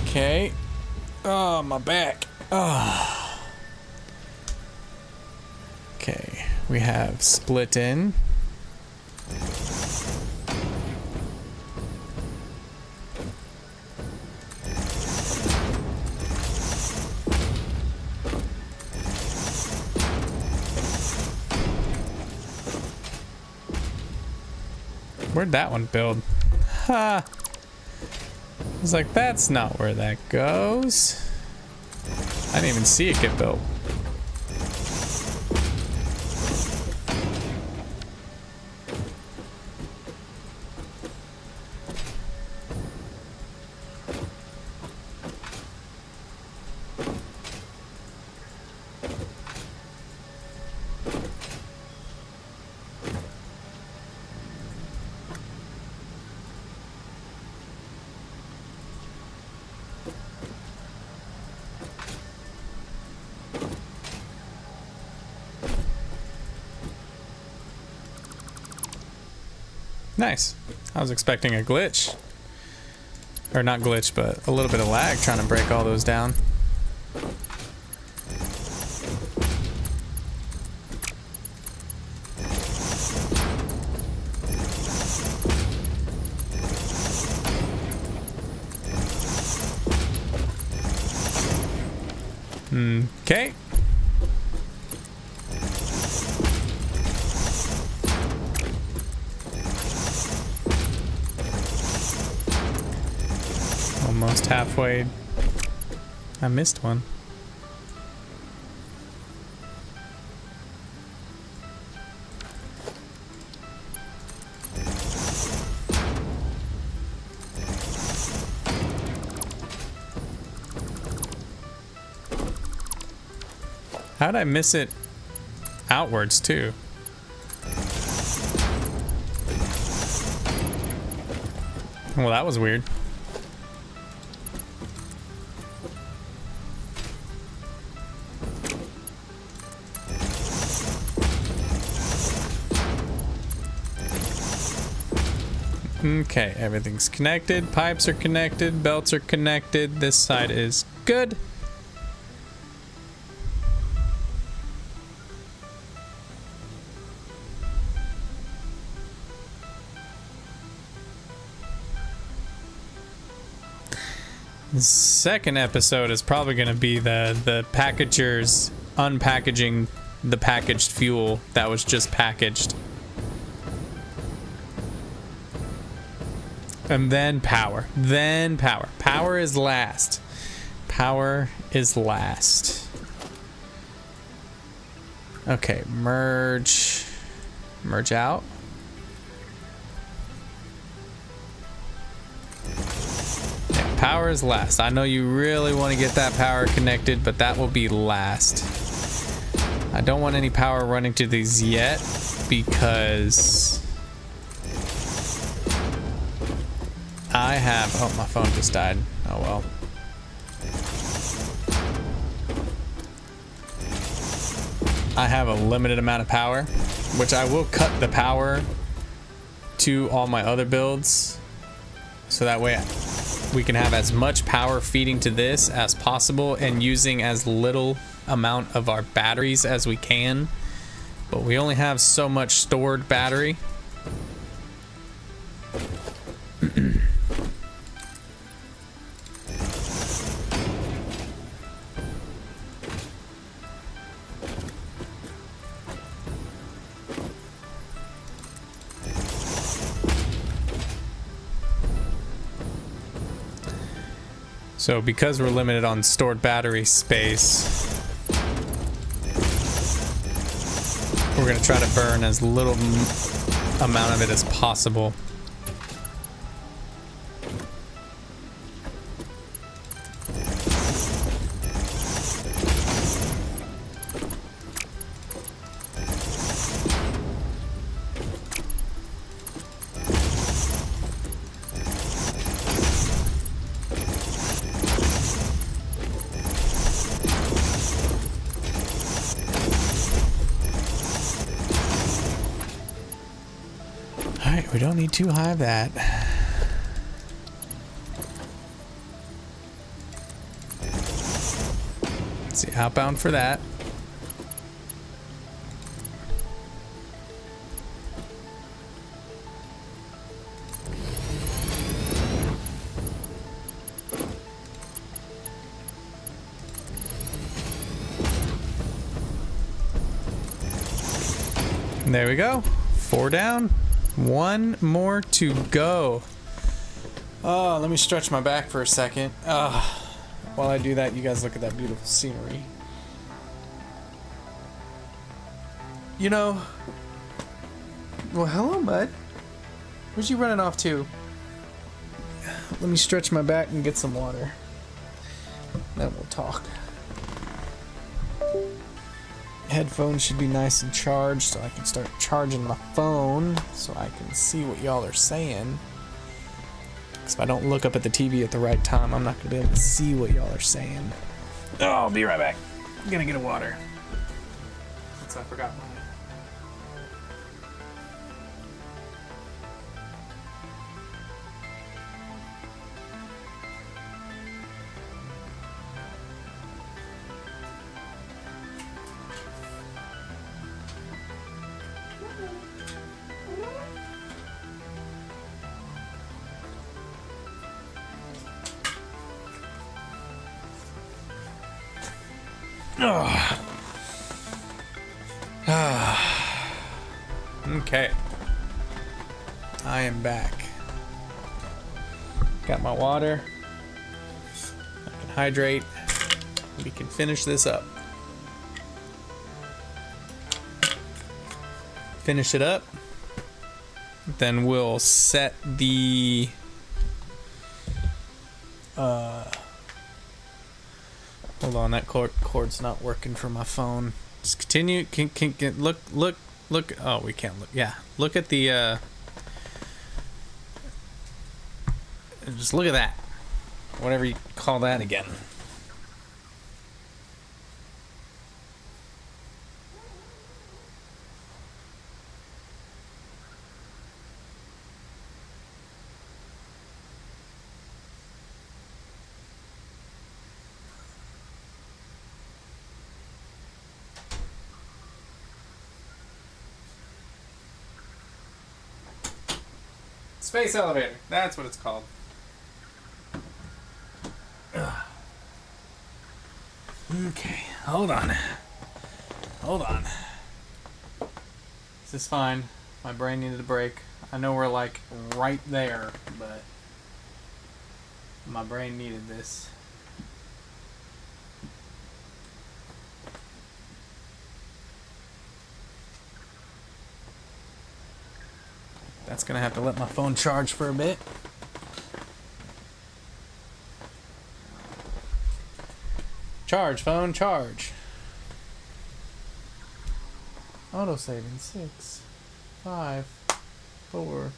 Okay. Oh, my back. Oh. Okay, we have split in. Where'd that one build? Ha! I was like, that's not where that goes. I didn't even see it get built. Nice. I was expecting a glitch. Or not glitch, but a little bit of lag trying to break all those down. Okay. Almost halfway. I missed one. How'd I miss it outwards too? Well, that was weird. Okay, everything's connected. Pipes are connected. Belts are connected. This side is good. The second episode is probably going to be the packagers unpackaging the packaged fuel that was just packaged. And then power. Then power. Power is last. Power is last. Okay, merge. Merge out. Yeah, power is last. I know you really want to get that power connected, but that will be last. I don't want any power running to these yet because I have, oh, my phone just died. Oh well. I have a limited amount of power, which I will cut the power to all my other builds, so that way we can have as much power feeding to this as possible and using as little amount of our batteries as we can. But we only have so much stored battery. So because we're limited on stored battery space, we're going to try to burn as little amount of it as possible. Alright, we don't need too high of that. Let's see, outbound for that. There we go. 4 down. One more to go. Oh, let me stretch my back for a second. While I do that, you guys look at that beautiful scenery. You know... Well, hello, bud. Where's you running off to? Let me stretch my back and get some water. Then we'll talk. Headphones should be nice and charged so I can start charging my phone so I can see what y'all are saying. Because if I don't look up at the TV at the right time, I'm not going to be able to see what y'all are saying. Oh, I'll be right back. I'm going to get a water. Since I forgot mine. Okay. I am back. Got my water. I can hydrate. We can finish this up. Finish it up. Then we'll set the hold on, that cord's not working for my phone. Just continue. Can look. Oh, we can't look. Yeah, look at the. Just look at that. Whatever you call that again. Space elevator. That's what it's called. Ugh. Okay, hold on. Hold on. This is fine. My brain needed a break. I know we're like right there, but my brain needed this. That's gonna have to let my phone charge for a bit. Charge, phone, charge. Auto saving 6, 5, 4.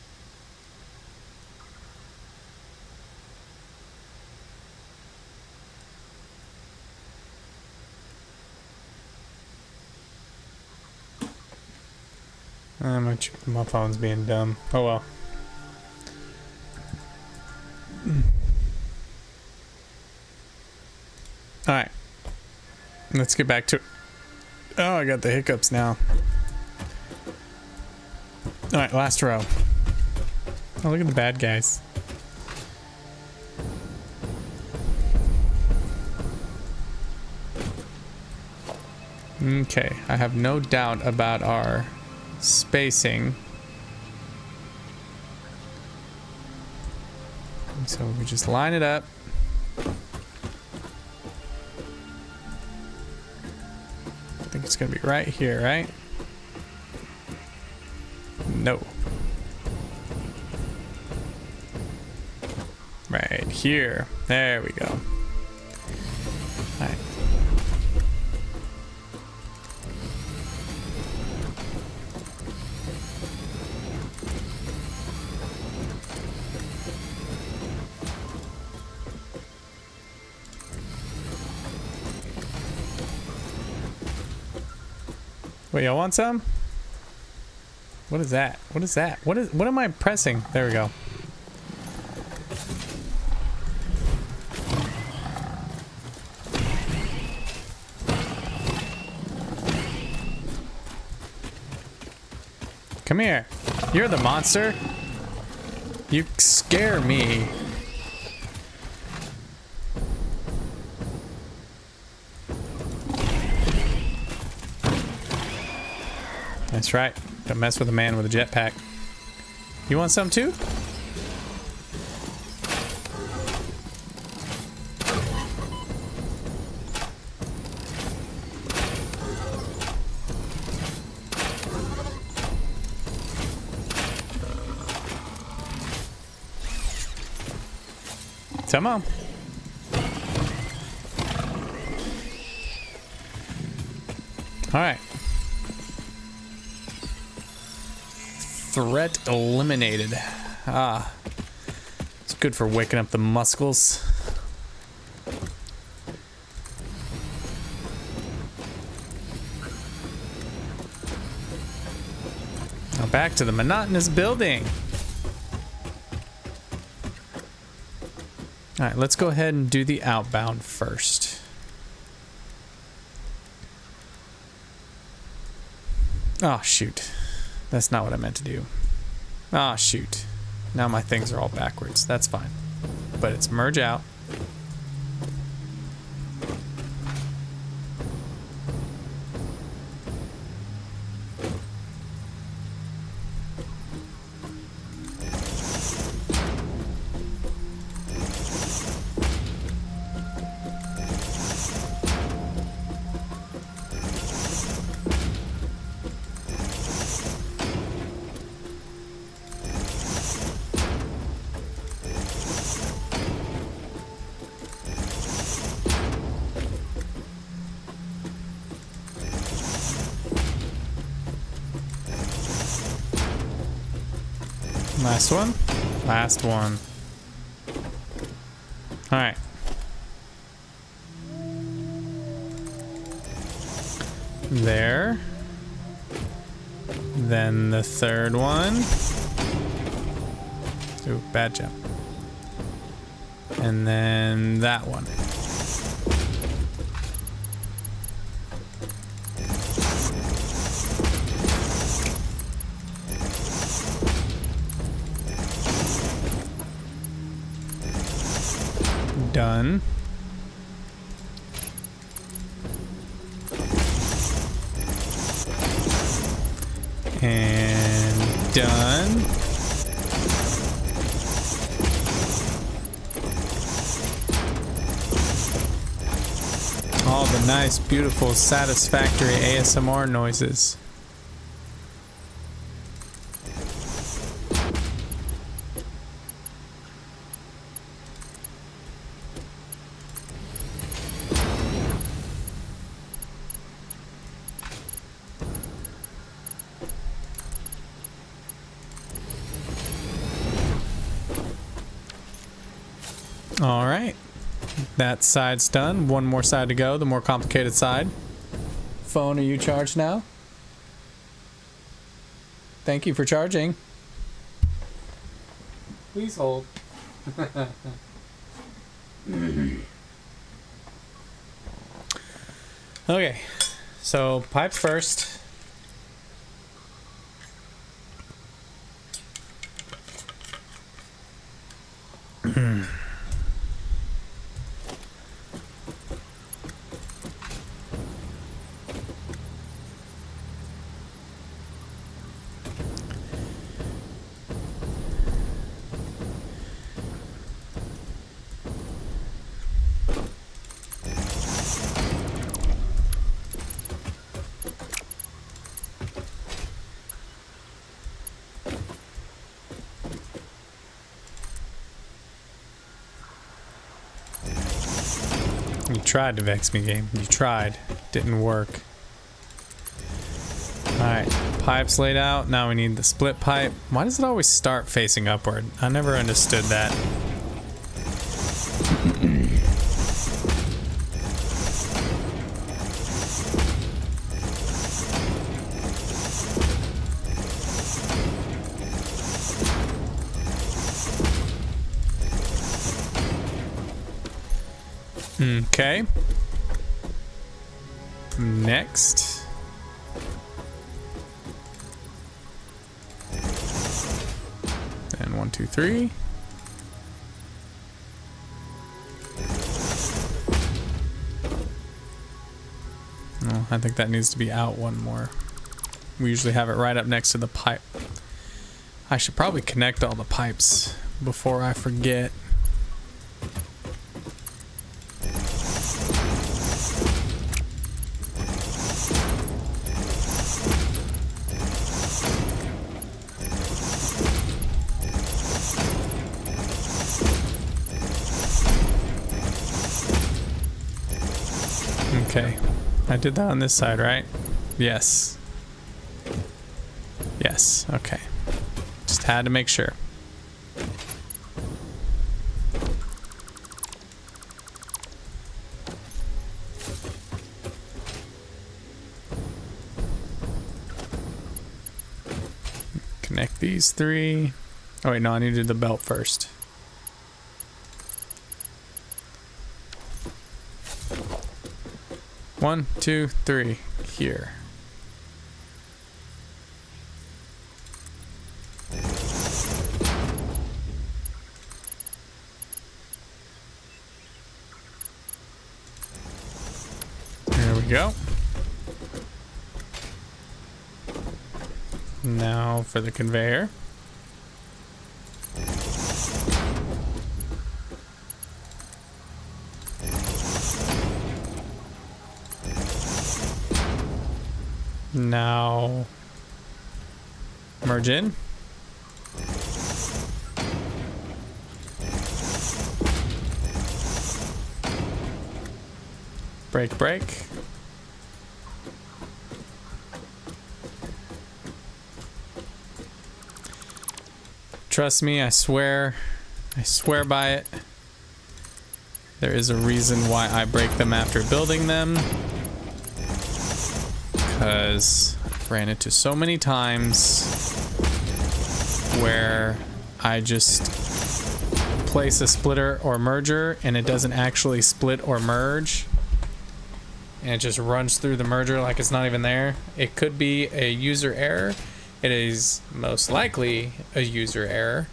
My phone's being dumb. Oh well. Alright. Let's get back to it. Oh, I got the hiccups now. Alright, last row. Oh, look at the bad guys. Okay, I have no doubt about our spacing. So we just line it up. I think it's gonna be right here, right? No. Right here. There we go. All right. Wait, y'all want some? What is that? What is that? What am I pressing? There we go. Come here. You're the monster. You scare me. That's right. Don't mess with a man with a jetpack. You want some too? Come on. All right. Threat eliminated. Ah. It's good for waking up the muscles. Now back to the monotonous building. All right, let's go ahead and do the outbound first. Oh, shoot. That's not what I meant to do. Oh, shoot. Now my things are all backwards. That's fine. But it's merge out. Last one. Last one. All right. There. Then the third one. Ooh, bad jump. And then that one. Done. And done. All the nice, beautiful, satisfactory ASMR noises. All right, that side's done. One more side to go, the more complicated side. Phone, are you charged now? Thank you for charging. Please hold. Okay, so pipes first. You tried to vex me, game. You tried. Didn't work. Alright, pipes laid out. Now we need the split pipe. Why does it always start facing upward? I never understood that. Okay. Next. And 1, 2, 3. Oh, I think that needs to be out one more. We usually have it right up next to the pipe. I should probably connect all the pipes before I forget. Okay, I did that on this side, right? Yes. Yes, okay. Just had to make sure. Connect these three. Oh wait, no, I needed the belt first. One, two, three, here. There we go. Now for the conveyor. Now merge in. Break, break. Trust me, I swear by it. There is a reason why I break them after building them. Because I've ran into so many times where I just place a splitter or merger and it doesn't actually split or merge. And it just runs through the merger like it's not even there. It could be a user error. It is most likely a user error.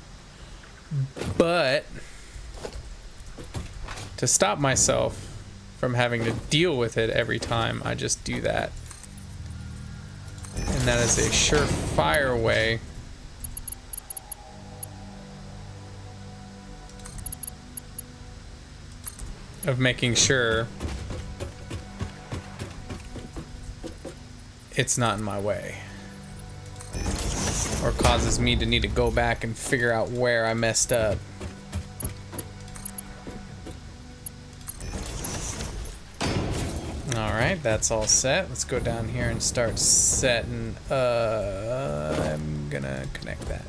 But to stop myself from having to deal with it every time, I just do that. And that is a surefire way of making sure it's not in my way. Or causes me to need to go back and figure out where I messed up. Alright, that's all set. Let's go down here and start setting. I'm gonna connect that.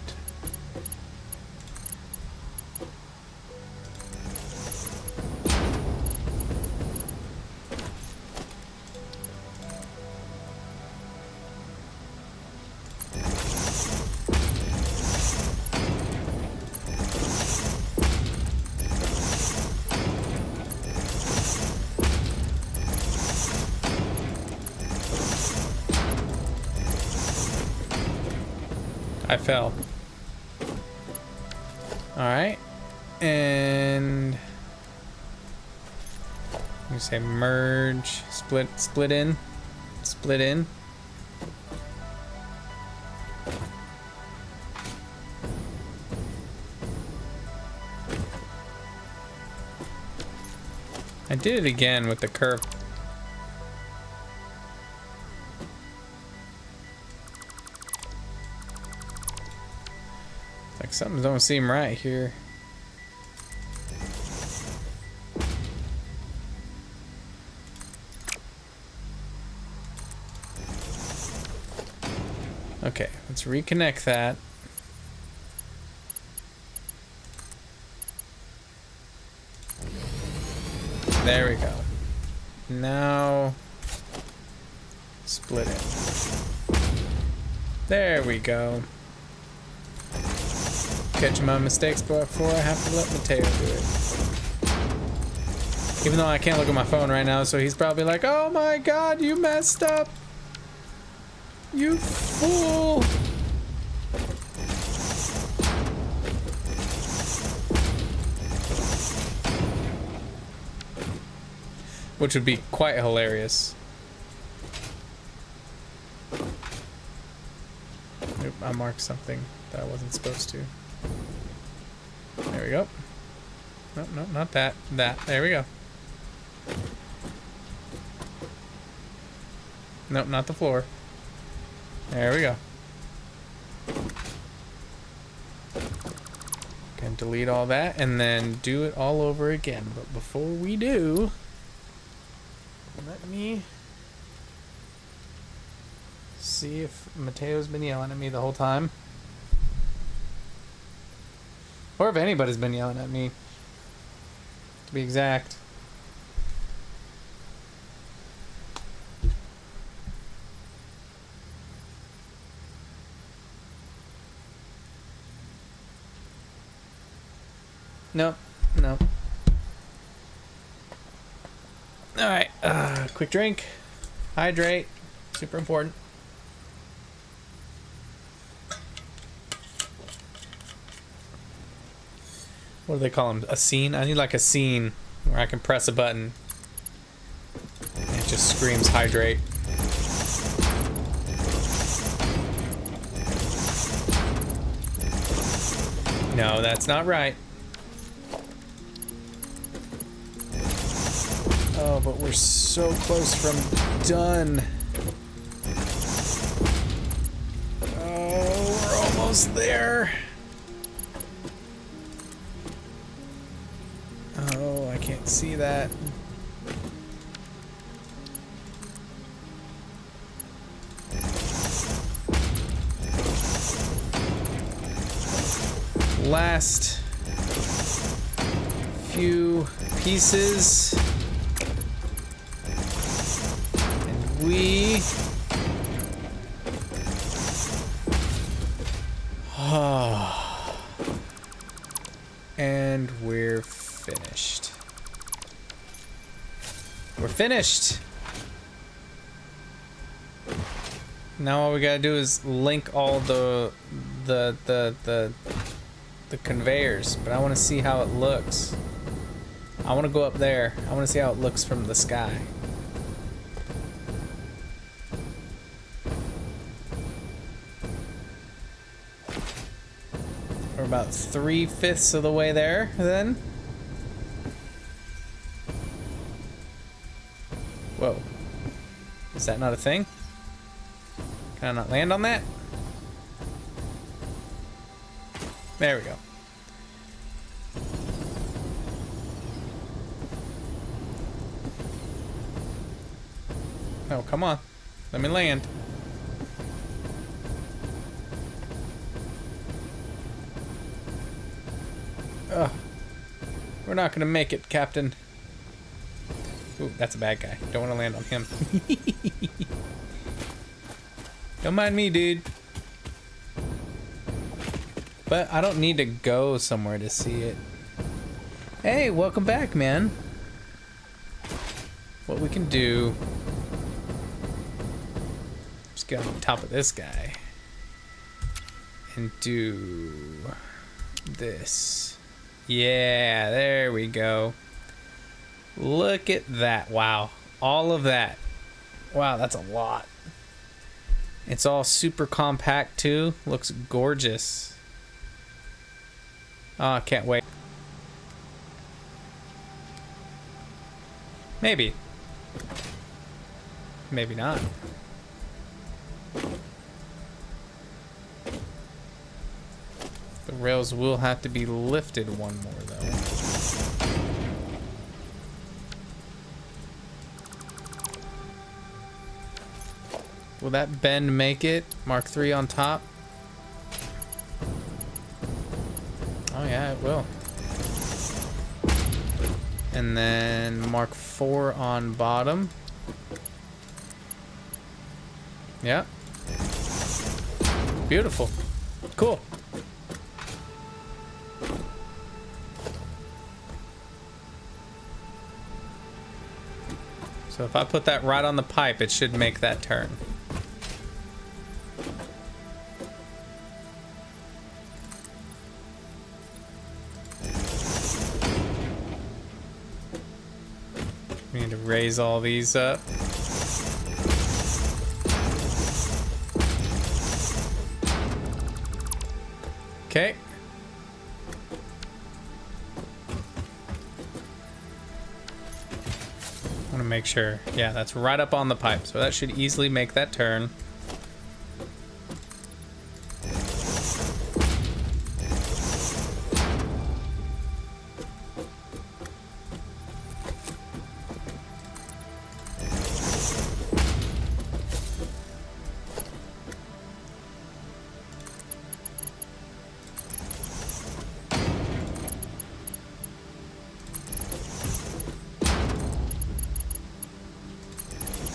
I fell. Alright. And we say merge, split in. Split in. I did it again with the curve. Like something don't seem right here. Okay, let's reconnect that. There we go. Now split it. There we go. Catching my mistakes before I have to let Mateo do it. Even though I can't look at my phone right now, so he's probably like, oh my god, you messed up. You fool. Which would be quite hilarious. Nope. I marked something that I wasn't supposed to. There we go. No, no, not that. That. There we go. Nope, not the floor. There we go. Can delete all that and then do it all over again. But before we do, let me see if Mateo's been yelling at me the whole time. Or if anybody's been yelling at me, to be exact. Nope, nope. Alright, quick drink. Hydrate. Super important. What do they call them? A scene? I need like a scene where I can press a button. And it just screams hydrate. No, that's not right. Oh, but we're so close from done. Oh, we're almost there. Oh, I can't see that. Last few pieces. And we... and we're finished. We're finished. Now all we gotta do is link all the conveyors, but I want to see how it looks. I want to go up there. I want to see how it looks from the sky. We're about 3/5 of the way there, then. Whoa. Is that not a thing? Can I not land on that? There we go. Oh, come on. Let me land. Ugh. We're not gonna make it, Captain. Ooh, that's a bad guy. Don't want to land on him. Don't mind me, dude. But I don't need to go somewhere to see it. Hey, welcome back, man. What we can do... Just get on top of this guy. And do... this. Yeah, there we go. Look at that. Wow. All of that. Wow, that's a lot. It's all super compact, too. Looks gorgeous. Oh, I can't wait. Maybe. Maybe not. The rails will have to be lifted one more, though. Will that bend make it? Mark 3 on top? Oh yeah, it will. And then Mark 4 on bottom. Yeah. Beautiful. Cool. So if I put that right on the pipe, it should make that turn. We need to raise all these up. Okay. I want to make sure. Yeah, that's right up on the pipe, so that should easily make that turn.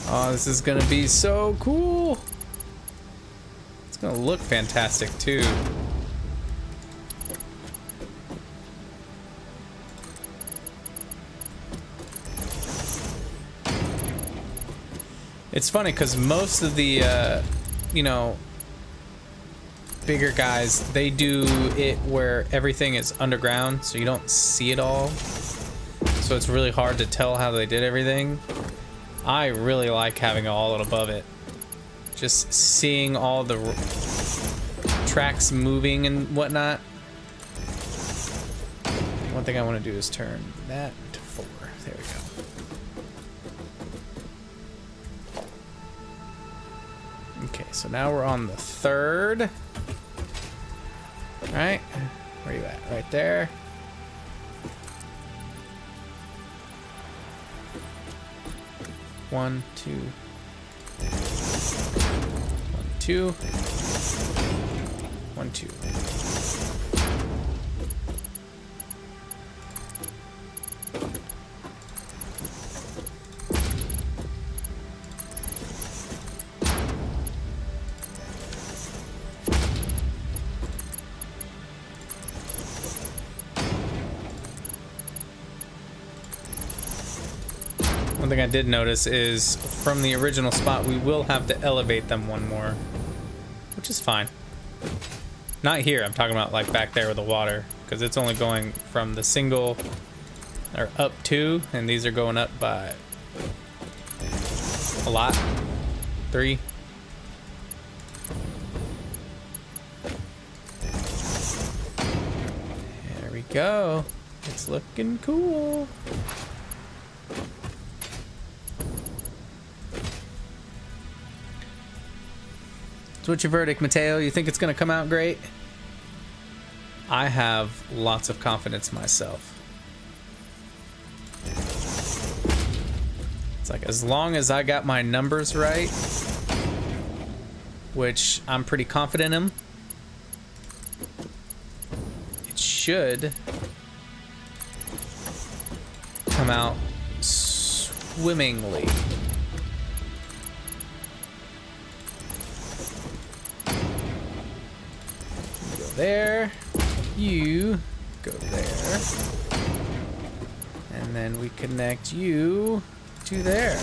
Oh, this is gonna be so cool. It's gonna look fantastic too. It's funny because most of the, you know, bigger guys, they do it where everything is underground, so you don't see it all. So it's really hard to tell how they did everything. I really like having it all above it. Just seeing all the tracks moving and whatnot. One thing I want to do is turn that to 4. There we go. Okay, so now we're on the 3rd. All right, where are you at? Right there. One, two. 1, 2. 1, 2. One thing I did notice is from the original spot, we will have to elevate them one more, which is fine. Not here, I'm talking about like back there with the water, because it's only going from the single or up 2, and these are going up by a lot. 3. There we go. It's looking cool. So what's your verdict, Mateo? You think it's going to come out great? I have lots of confidence myself. It's like, as long as I got my numbers right, which I'm pretty confident in, it should come out swimmingly. There, you go there, and then we connect you to there.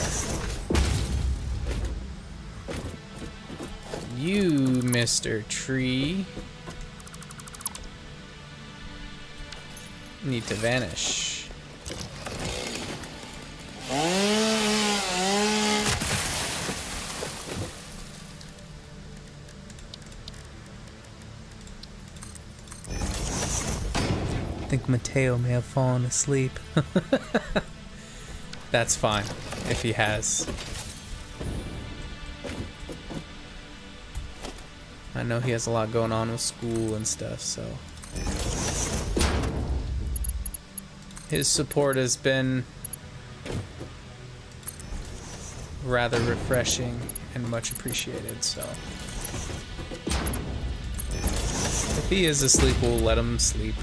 You, Mr. Tree, need to vanish. I think Mateo may have fallen asleep. That's fine if he has. I know he has a lot going on with school and stuff, so his support has been rather refreshing and much appreciated, so if he is asleep, we'll let him sleep.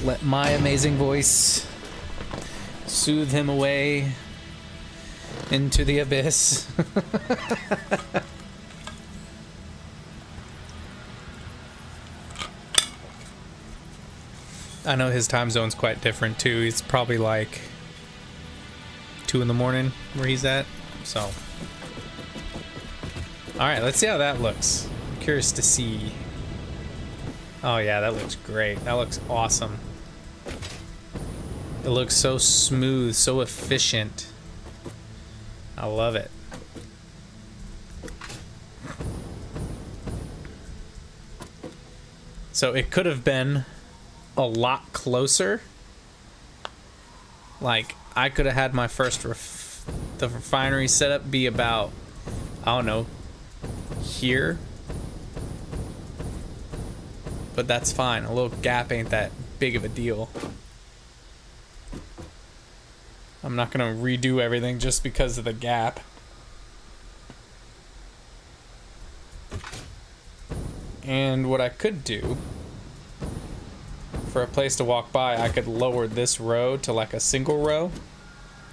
Let my amazing voice soothe him away into the abyss. I know his time zone's quite different too. He's probably like 2 in the morning where he's at. So, all right, let's see how that looks. I'm curious to see. Oh yeah, that looks great. That looks awesome. It looks so smooth, so efficient. I love it. So it could have been a lot closer. Like, I could have had my first the refinery setup be about, I don't know, here. But that's fine. A little gap ain't that big of a deal. I'm not gonna redo everything just because of the gap. And what I could do, for a place to walk by, I could lower this row to like a single row,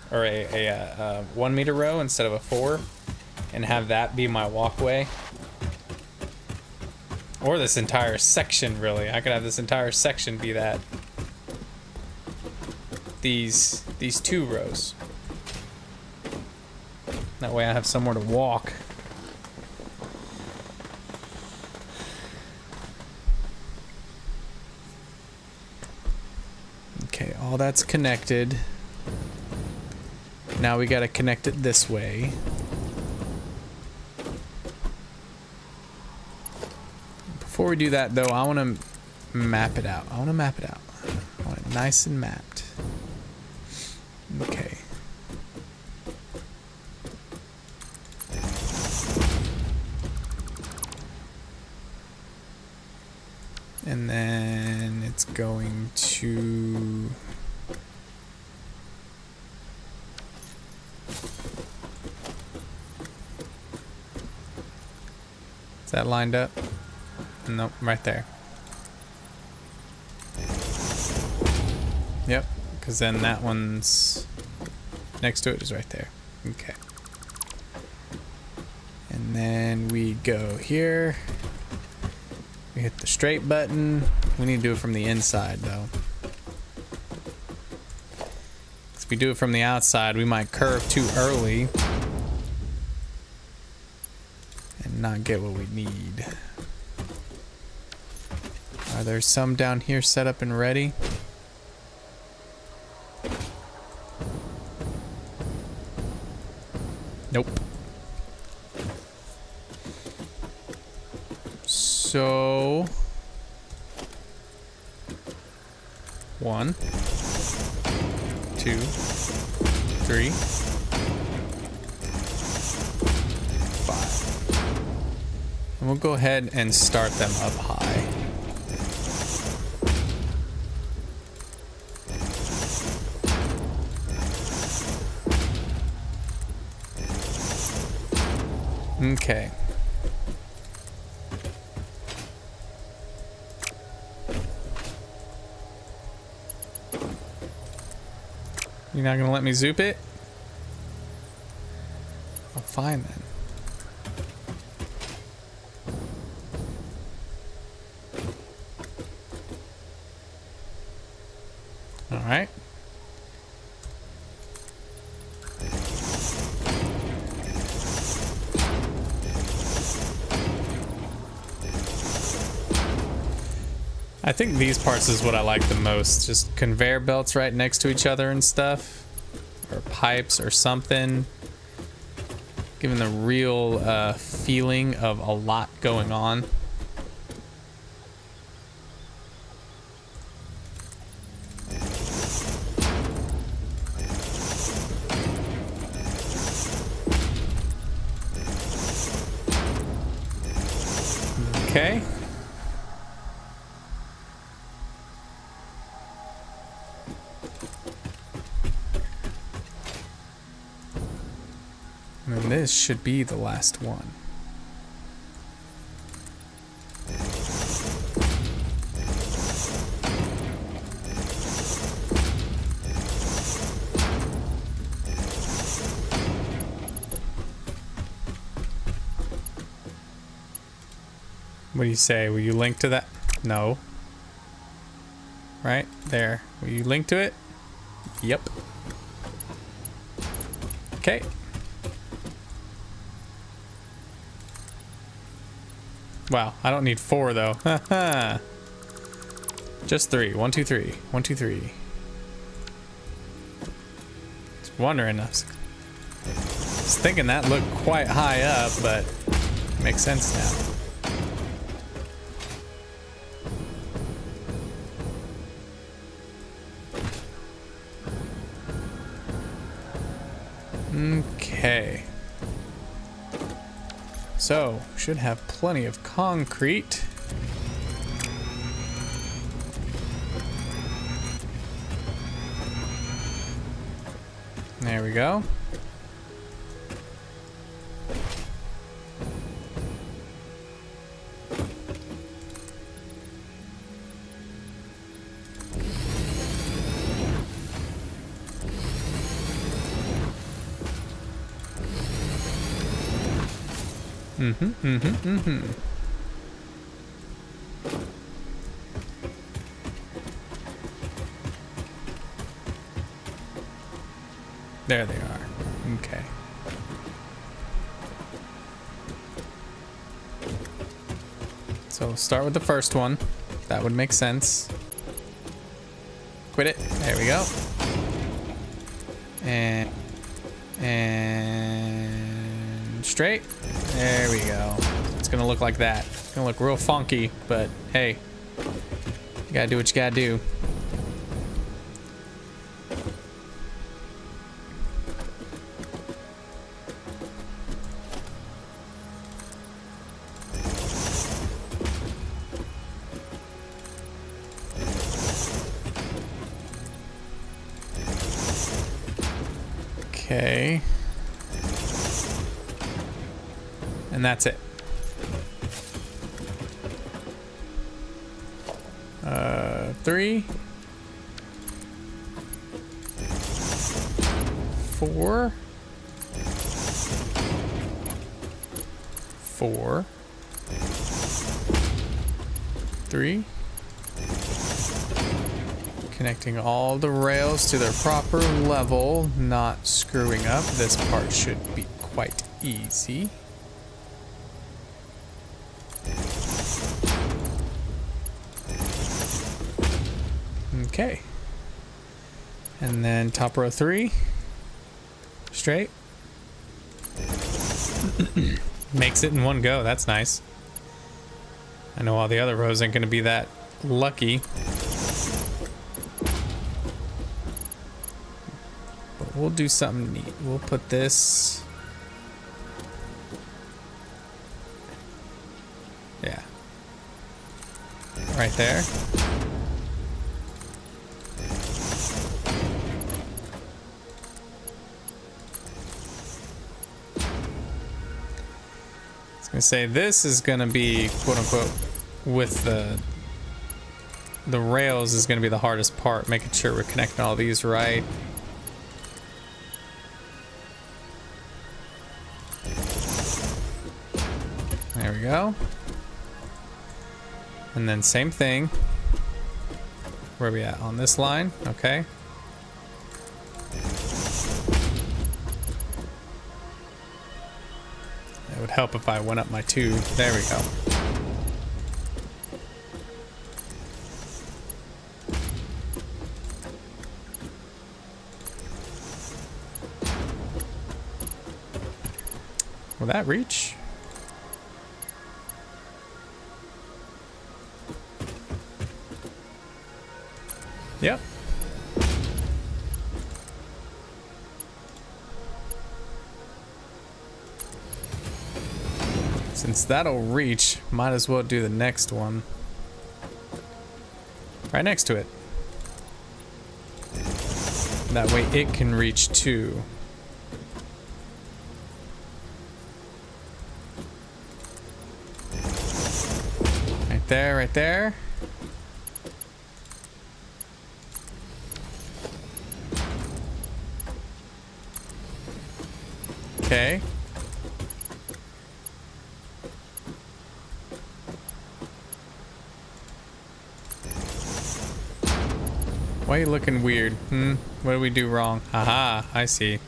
or a 1 meter row instead of a 4, and have that be my walkway. Or this entire section, really. I could have this entire section be that. These 2 rows. That way I have somewhere to walk. Okay, all that's connected. Now we gotta connect it this way. Before we do that, though, I want to map it out. I want it nice and mapped. Okay. And then it's going to... Is that lined up? Nope, right there. Yep, because then that one's next to it is right there. Okay. And then we go here. We hit the straight button. We need to do it from the inside, though. If we do it from the outside, we might curve too early and not get what we need. Are there some down here set up and ready? Nope. So 1, 2, 3, 5. And we'll go ahead and start them up high. Okay. You're not gonna let me zoop it? Oh, fine then. All right. I think these parts is what I like the most. Just conveyor belts right next to each other and stuff. Or pipes or something. Giving the real feeling of a lot going on. Okay. And this should be the last one. What do you say? Will you link to that? No. Right there. Will you link to it? Yep. Okay. Wow, I don't need 4 though. Haha. Just 3. 1, 2, 3. 1, 2, 3. Just wondering. I was thinking that looked quite high up, but it makes sense now. Okay. So, should have plenty of concrete. There we go. There they are. Okay. So start with the first one. That would make sense. Quit it. There we go. And straight. There we go. It's gonna look like that. It's gonna look real funky, but hey, you gotta do what you gotta do. Okay. And that's it. 3, 4, 4, 3. Connecting all the rails to their proper level, not screwing up. This part should be quite easy. Okay. And then top row 3. Straight. Makes it in one go. That's nice. I know all the other rows ain't going to be that lucky. But we'll do something neat. We'll put this... Yeah. Right there. I say this is gonna be quote unquote with the rails is gonna be the hardest part, making sure we're connecting all these right. There we go. And then same thing. Where are we at on this line? Okay. It would help if I went up my 2. There we go. Will that reach? Yep. Since that'll reach, might as well do the next one. Right next to it. That way it can reach too. Right there, right there. Okay. Why are you looking weird? What did we do wrong? Haha, I see.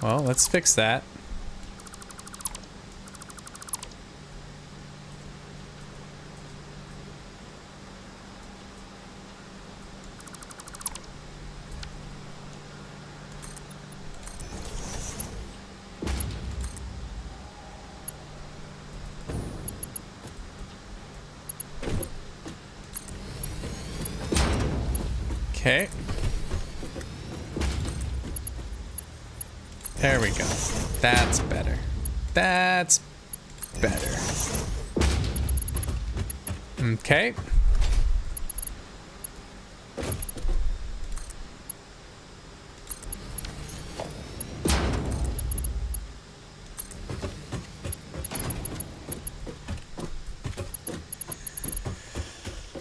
Well, let's fix that. Okay. There we go. That's better. That's better. Okay.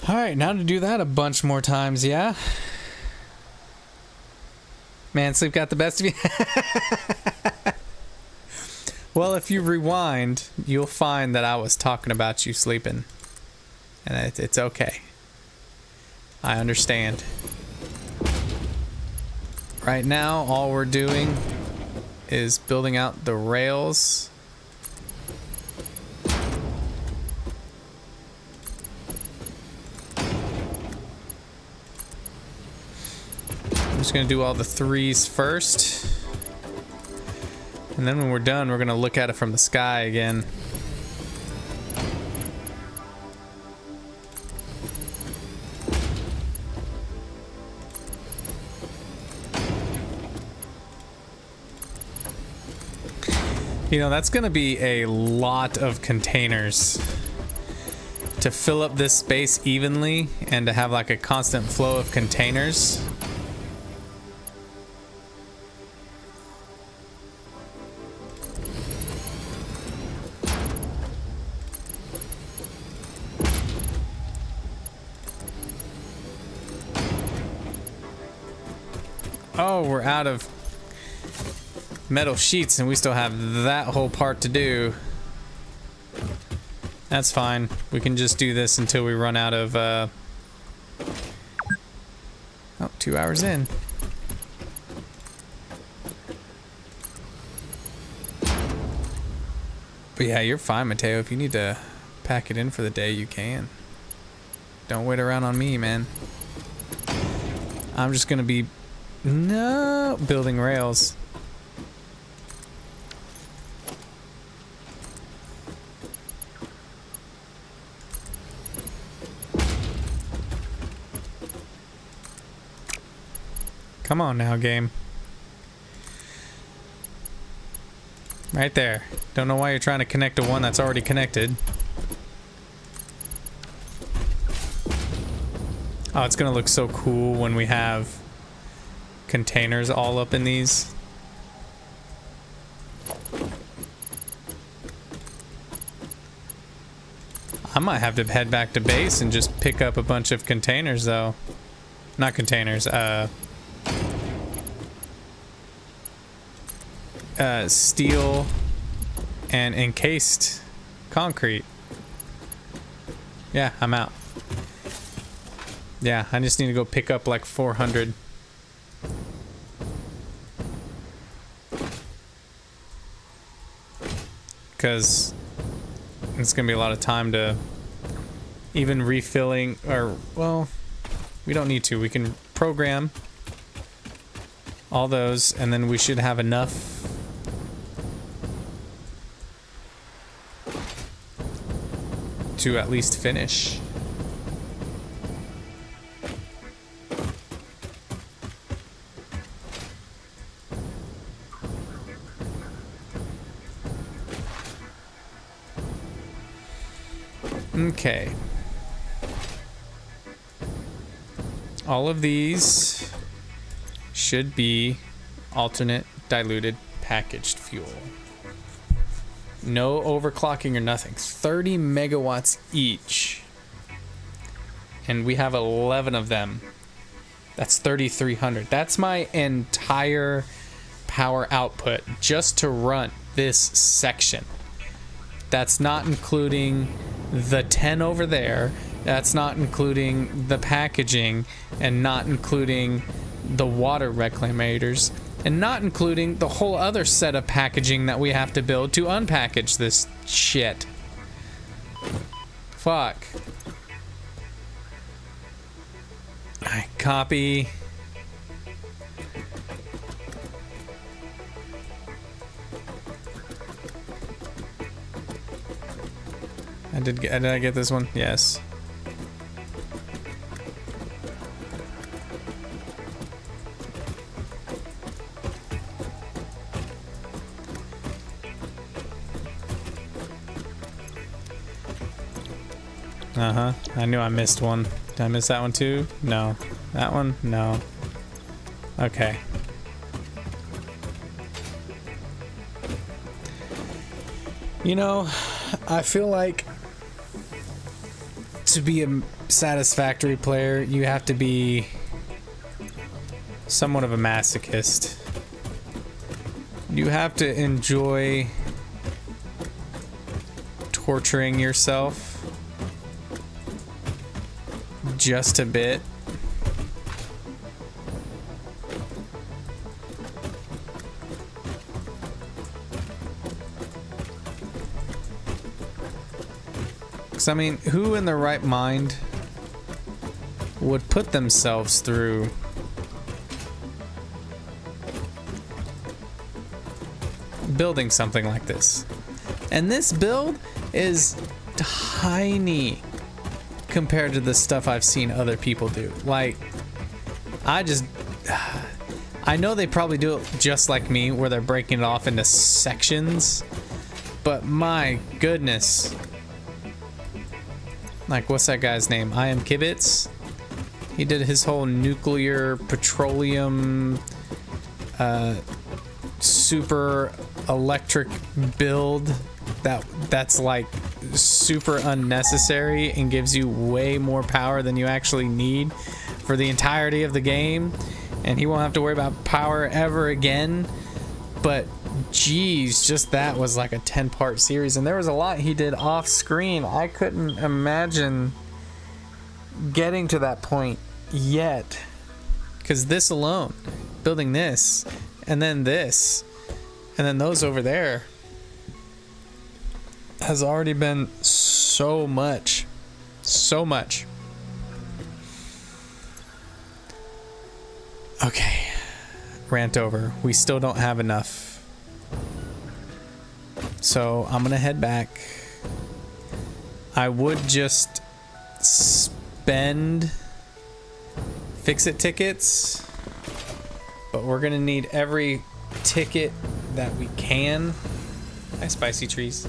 All right, now to do that a bunch more times, yeah? Man, sleep got the best of you. Well, if you rewind, you'll find that I was talking about you sleeping. And it's okay. I understand. Right now, all we're doing is building out the rails. I'm just gonna do all the 3s first. And then when we're done, we're gonna look at it from the sky again. You know, that's gonna be a lot of containers to fill up this space evenly and to have like a constant flow of containers. Oh, we're out of metal sheets and we still have that whole part to do. That's fine. We can just do this until we run out of, oh, 2 hours in. But yeah, you're fine, Mateo. If you need to pack it in for the day, you can. Don't wait around on me, man. I'm just gonna be building rails. Come on now, game. Right there. Don't know why you're trying to connect to one that's already connected. Oh, it's gonna look so cool when we have containers all up in these. I might have to head back to base and just pick up a bunch of containers though. Not containers, steel and encased concrete. Yeah, I'm out. Yeah, I just need to go pick up like 400. Because it's gonna be a lot of time to even refilling, or well, we don't need to. We can program all those and then we should have enough to at least finish. Okay. All of these should be alternate diluted packaged fuel. No overclocking or nothing. 30 megawatts each. And we have 11 of them. That's 3,300. That's my entire power output just to run this section. That's not including the 10 over there. That's not including the packaging and not including the water reclamators and not including the whole other set of packaging that we have to build to unpackage this shit. Fuck. I copy. Did I get this one? Yes. Uh-huh. I knew I missed one. Did I miss that one too? No. That one? No. Okay. You know, I feel like to be a Satisfactory player, you have to be somewhat of a masochist. You have to enjoy torturing yourself just a bit. Because, I mean, who in their right mind would put themselves through building something like this? And this build is tiny compared to the stuff I've seen other people do. Like, I know they probably do it just like me, where they're breaking it off into sections, but my goodness. Like, what's that guy's name? I Am Kibitz? He did his whole nuclear petroleum super electric build that's like super unnecessary and gives you way more power than you actually need for the entirety of the game, and he won't have to worry about power ever again. But geez, just that was like a 10-part series, and there was a lot he did off screen. I couldn't imagine getting to that point yet, because this alone, building this and then this and then those over there, has already been so much. Okay, rant over. We still don't have enough, so I'm gonna head back. I would just spend fix-it tickets, but we're gonna need every ticket that we can. Hi, spicy trees.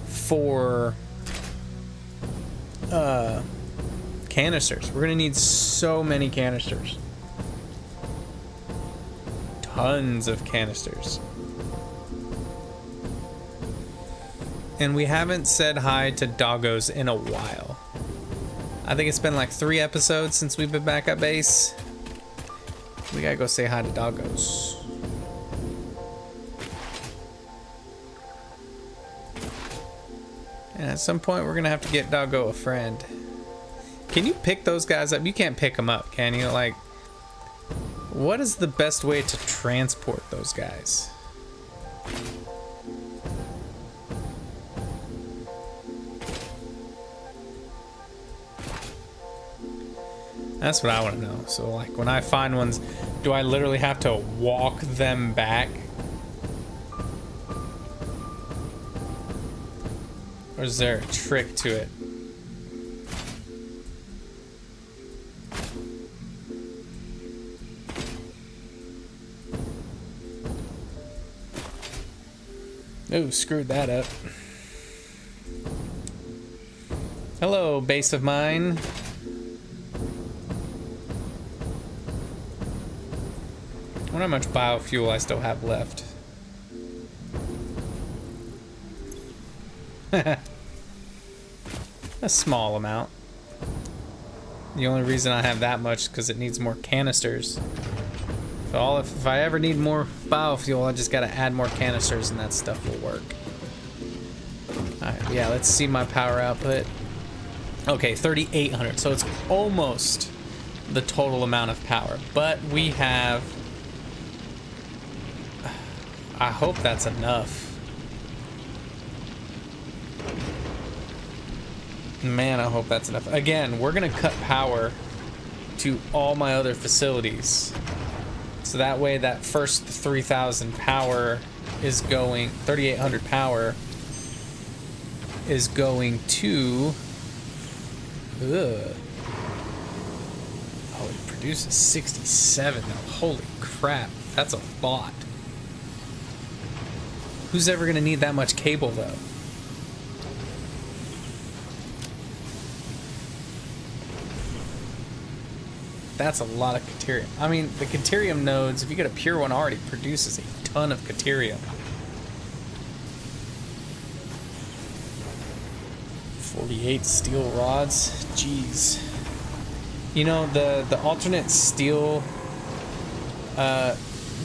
For canisters. We're gonna need so many canisters. Tons of canisters. And we haven't said hi to doggos in a while. I think it's been like 3 episodes since we've been back at base. We gotta go say hi to doggos. And at some point, we're gonna have to get Doggo a friend. Can you pick those guys up? You can't pick them up, can you? Like, what is the best way to transport those guys? That's what I want to know. So, like, when I find ones, do I literally have to walk them back? Or is there a trick to it? Oh, screwed that up. Hello, base of mine. I wonder how much biofuel I still have left. A small amount. The only reason I have that much is because it needs more canisters. So if I ever need more biofuel, I just gotta add more canisters and that stuff will work. Alright, yeah, let's see my power output. Okay, 3,800, so it's almost the total amount of power. But we have... I hope that's enough. Man, I hope that's enough. Again, we're gonna cut power to all my other facilities. So that way that first 3,000 power is going, 3,800 power is going to... Ugh. Oh, it produces 67 though. Holy crap, that's a lot. Who's ever gonna need that much cable though? That's a lot of Caterium. I mean, the Caterium nodes, if you get a pure one, already produces a ton of Caterium. 48 steel rods. Jeez. You know, the alternate steel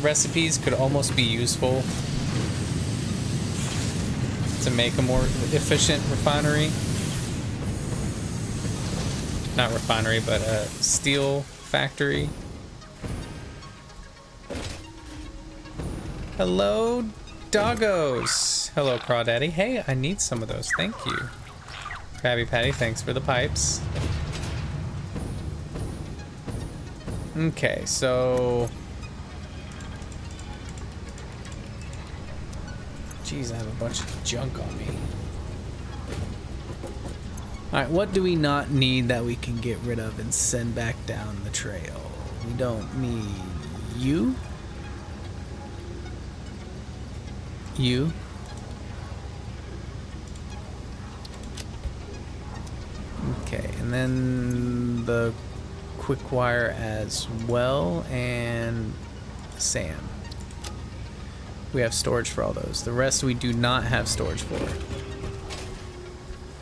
recipes could almost be useful to make a more efficient refinery. Not refinery, but a steel factory. Hello, doggos. Hello, Crawdaddy. Hey, I need some of those. Thank you. Krabby Patty, thanks for the pipes. Okay, so... Jeez, I have a bunch of junk on me. Alright, what do we not need that we can get rid of and send back down the trail? We don't need you. You. Okay, and then the quick wire as well, and sand. We have storage for all those. The rest we do not have storage for.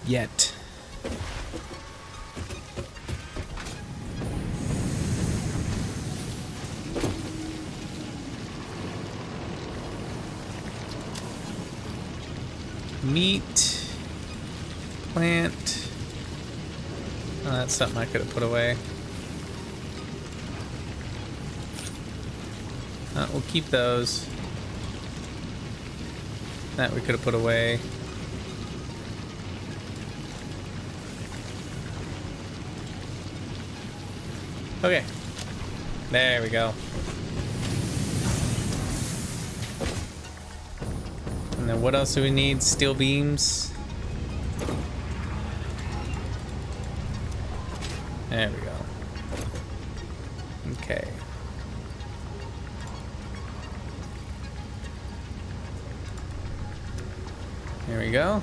Yet. Meat. Plant. Oh, that's something I could have put away. We'll keep those. That we could have put away. Okay. There we go. And then what else do we need? Steel beams. There we go. Okay. There we go.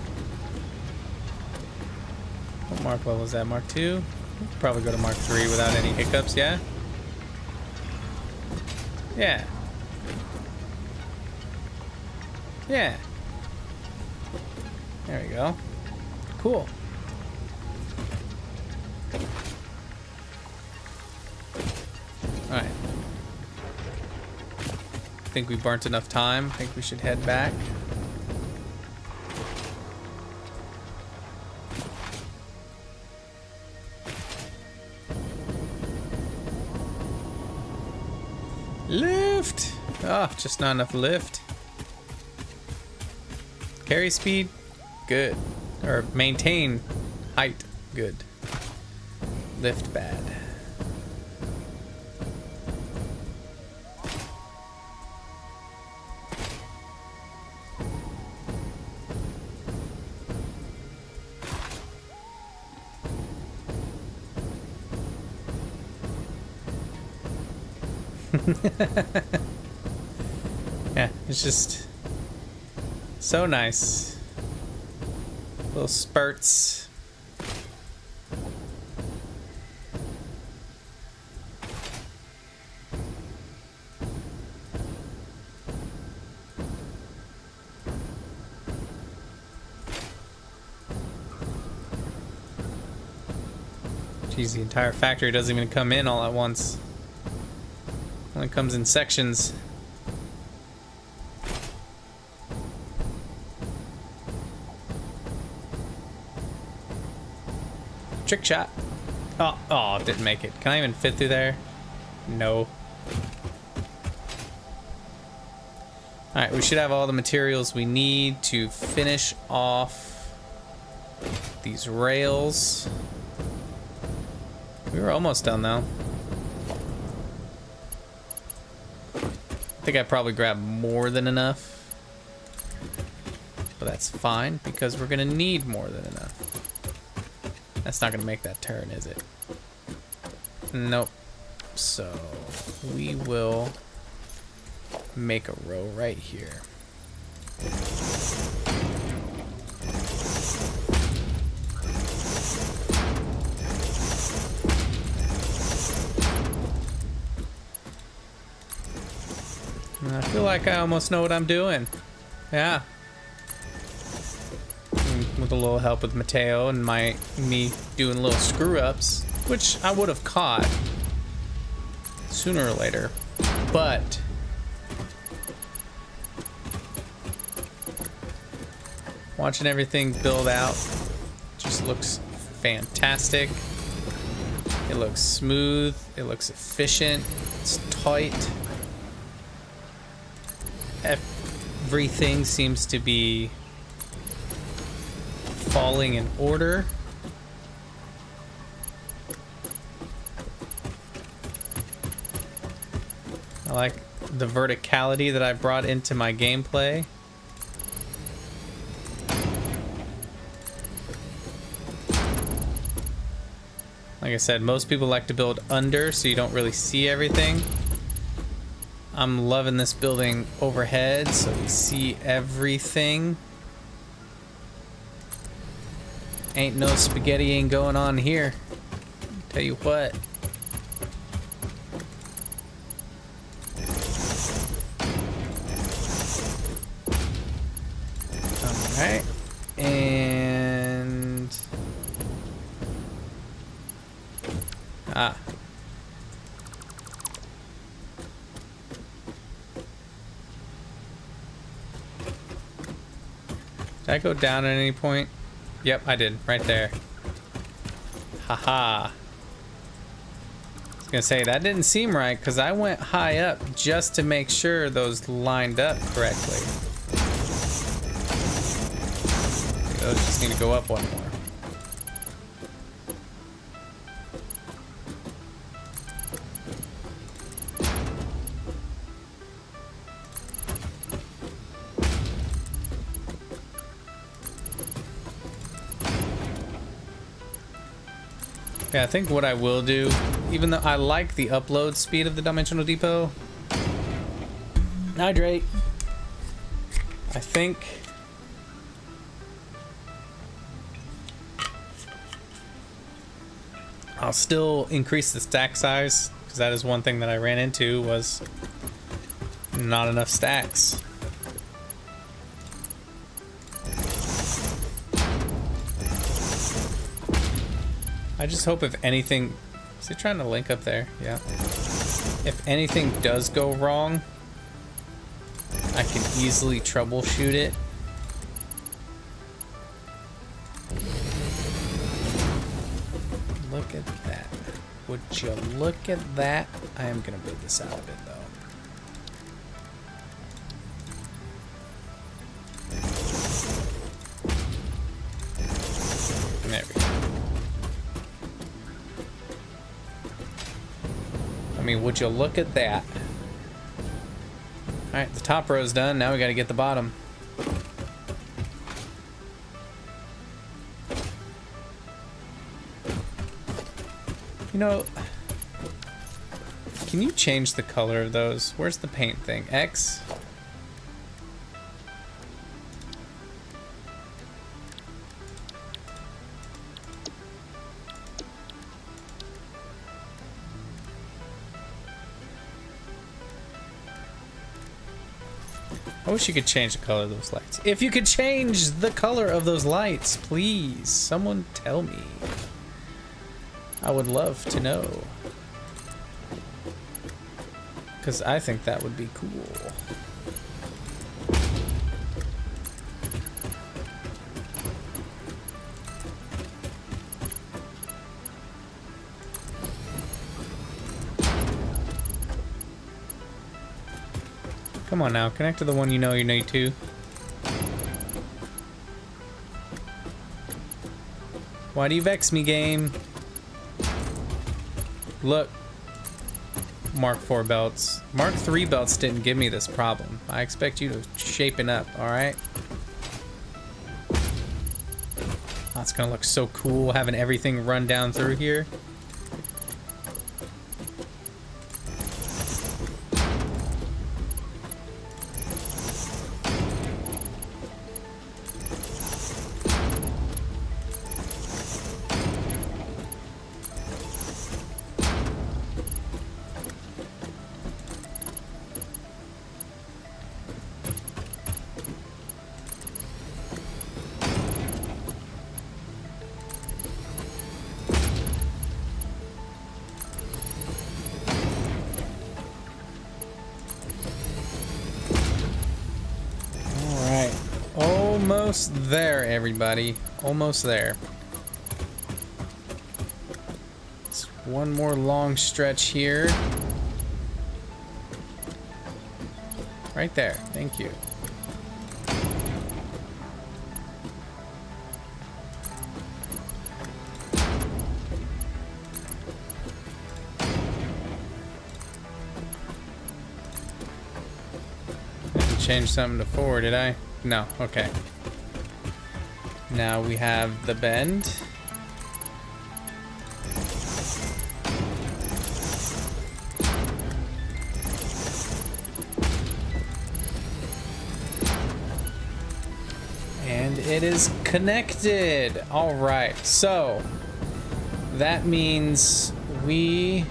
What mark level is that? Mark 2? We could probably go to Mark 3 without any hiccups, yeah? Yeah. Yeah. There we go. Cool. Alright. I think we burnt enough time. I think we should head back. Lift! Oh, just not enough lift. Carry speed? Good. Or maintain height? Good. Lift bad. Yeah, it's just so nice. Little spurts. Geez, the entire factory doesn't even come in all at once. Only comes in sections. Trick shot. Oh, didn't make it. Can I even fit through there? No. Alright, we should have all the materials we need to finish off these rails. We were almost done though. I think I probably grabbed more than enough. But that's fine because we're gonna need more than enough. That's not gonna make that turn, is it? Nope. So we will make a row right here. I feel like I almost know what I'm doing. Yeah. With a little help with Mateo and me doing little screw-ups, which I would have caught sooner or later. But watching everything build out just looks fantastic. It looks smooth. It looks efficient. It's tight. Everything seems to be falling in order. I like the verticality that I brought into my gameplay. Like I said, most people like to build under so you don't really see everything. I'm loving this building overhead so we see everything. Ain't no spaghettiing going on here. Tell you what. Alright. And... ah. Did I go down at any point? Yep, I did. Right there. Haha. I was gonna say, that didn't seem right, because I went high up just to make sure those lined up correctly. Those just need to go up one more. Yeah, I think what I will do, even though I like the upload speed of the Dimensional Depot, hydrate. I think I'll still increase the stack size, because that is one thing that I ran into, was not enough stacks. I just hope if anything... is it trying to link up there? Yeah. If anything does go wrong, I can easily troubleshoot it. Look at that. Would you look at that? I am going to build this out of it, though. There we go. I mean, would you look at that? Alright, the top row's done. Now we gotta get the bottom. You know, can you change the color of those? Where's the paint thing? X? I wish you could change the color of those lights. If you could change the color of those lights, please, someone tell me. I would love to know. Because I think that would be cool. Come on now, connect to the one you know need to. Why do you vex me, game? Look. Mark 4 belts. Mark 3 belts didn't give me this problem. I expect you to shapen up, alright? That's gonna look so cool, having everything run down through here. almost there, everybody. Almost there. It's one more long stretch here. Right there. Thank you. Didn't change something to 4, did I? No. Okay. Now we have the bend. And it is connected. All right. So that means we...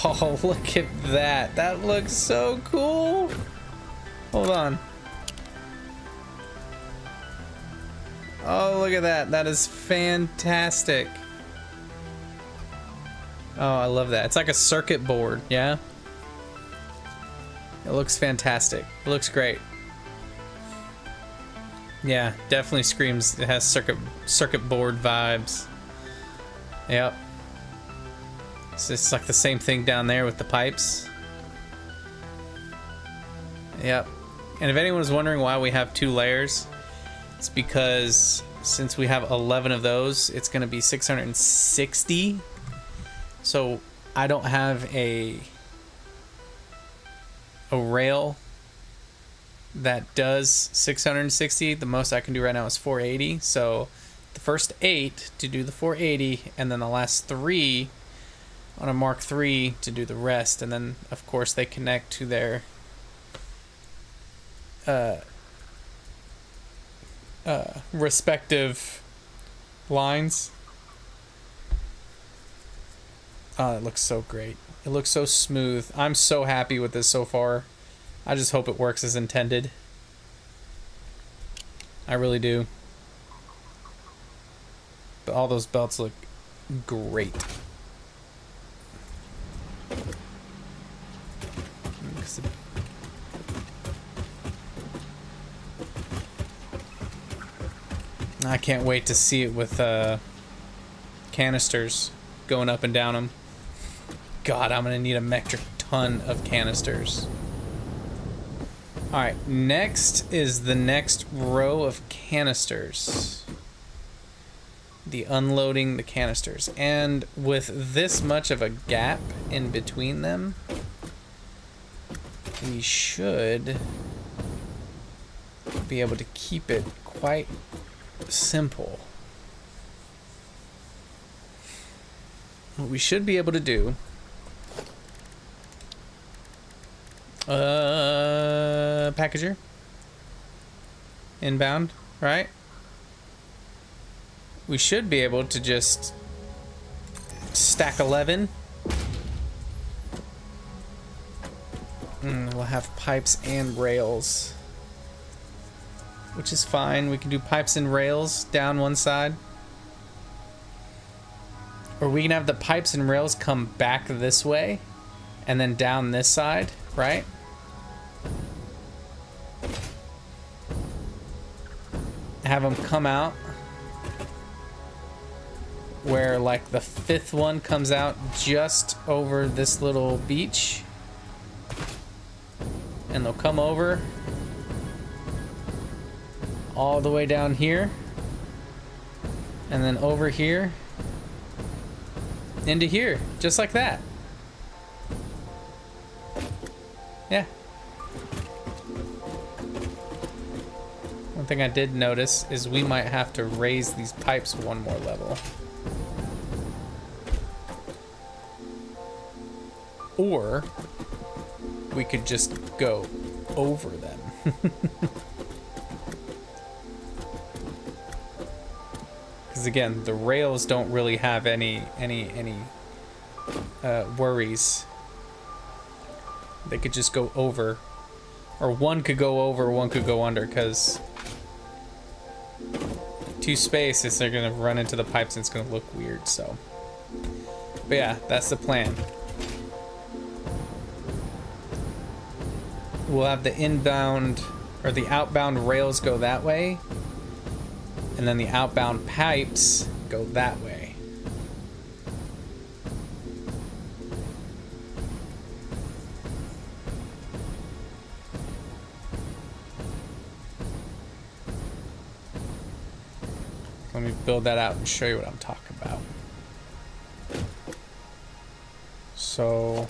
Oh, look at that. That looks so cool. Hold on. Oh, look at that. That is fantastic. Oh, I love that. It's like a circuit board, yeah? It looks fantastic. It looks great. Yeah, definitely screams. It has circuit board vibes. Yep. It's just like the same thing down there with the pipes. Yep. And if anyone's wondering why we have 2 layers, it's because since we have 11 of those, it's going to be 660. So I don't have a rail that does 660. The most I can do right now is 480. So the first 8 to do the 480, and then the last 3 on a Mark III to do the rest. And then of course they connect to their respective lines. Oh, it looks so great. It looks so smooth. I'm so happy with this so far. I just hope it works as intended. I really do. But all those belts look great. I can't wait to see it with canisters going up and down them. God, I'm gonna need a metric ton of canisters. Alright, next is the next row of canisters. The unloading the canisters. And with this much of a gap in between them, we should be able to keep it quite simple. What we should be able to do, packager, inbound, right? We should be able to just stack 11. We'll have pipes and rails, which is fine. We can do pipes and rails down one side. Or we can have the pipes and rails come back this way and then down this side, right? Have them come out where like the 5th one comes out just over this little beach. And they'll come over all the way down here. And then over here. Into here, just like that. Yeah. One thing I did notice is we might have to raise these pipes one more level. Or we could just go over them. Because again, the rails don't really have any worries. They could just go over, or one could go over, one could go under. Because 2 spaces, they're gonna run into the pipes and it's gonna look weird. So, but yeah, that's the plan. We'll have the inbound or the outbound rails go that way, and then the outbound pipes go that way. Let me build that out and show you what I'm talking about. So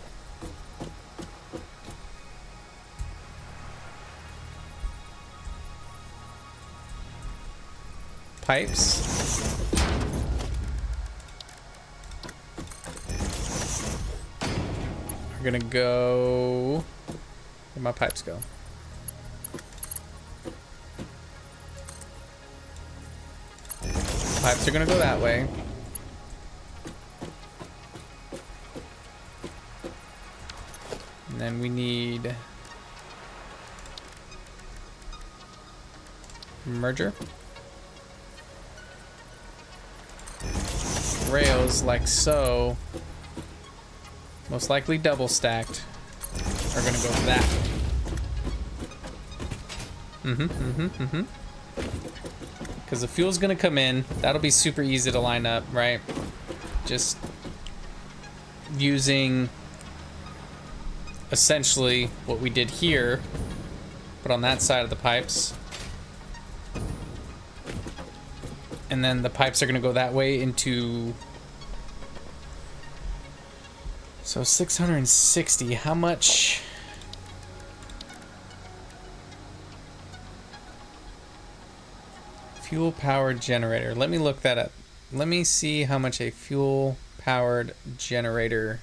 pipes. We're gonna go. Where'd my pipes go? Pipes are gonna go that way. And then we need merger. Rails like so, most likely double stacked, are gonna go that way. Because the fuel's gonna come in. That'll be super easy to line up, right? Just using essentially what we did here, but on that side of the pipes. And then the pipes are gonna go that way into... So 660, how much? Fuel powered generator. Let me look that up. Let me see how much a fuel powered generator.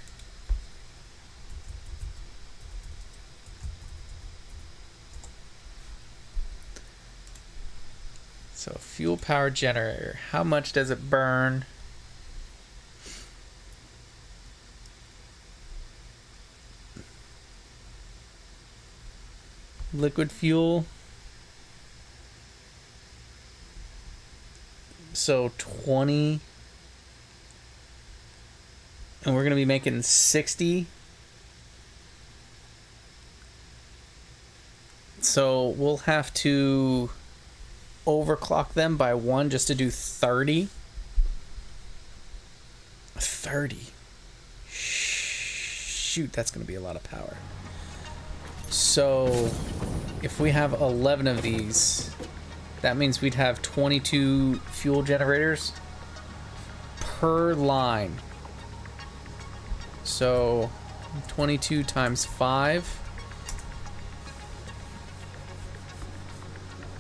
So fuel powered generator. How much does it burn? Liquid fuel. So 20, and we're gonna be making 60. So we'll have to overclock them by 1 just to do 30. 30. Shoot, that's gonna be a lot of power. So if we have 11 of these, that means we'd have 22 fuel generators per line. So 22 times 5.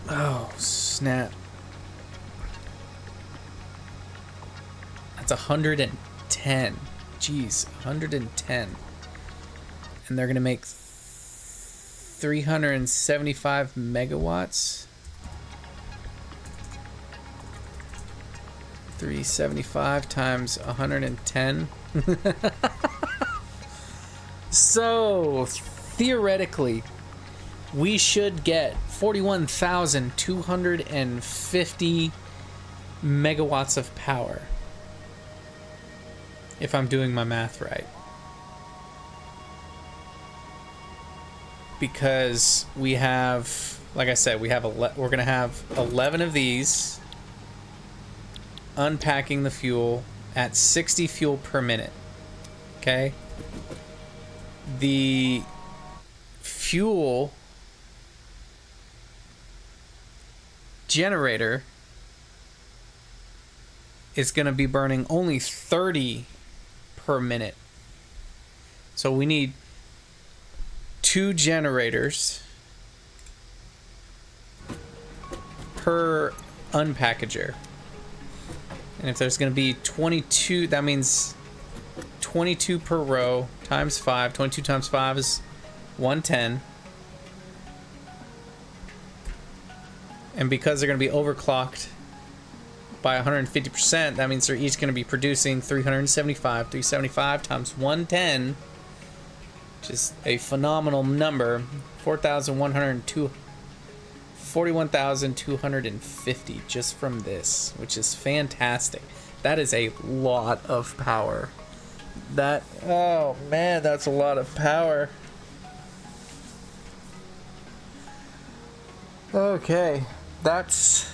Oh, snap. That's 110. Jeez, 110. And they're going to make 375 megawatts. 375 times 110. So theoretically we should get 41,250 megawatts of power if I'm doing my math right, because we have, like I said, we're gonna have 11 of these unpacking the fuel at 60 fuel per minute. Okay, the fuel generator is going to be burning only 30 per minute. So we need 2 generators per unpackager. And if there's going to be 22, that means 22 per row times 5. 22 times 5 is 110. And because they're going to be overclocked by 150%, that means they're each going to be producing 375. 375 times 110, which is a phenomenal number. 41,250 just from this, which is fantastic. That is a lot of power. Oh man, that's a lot of power. Okay, that's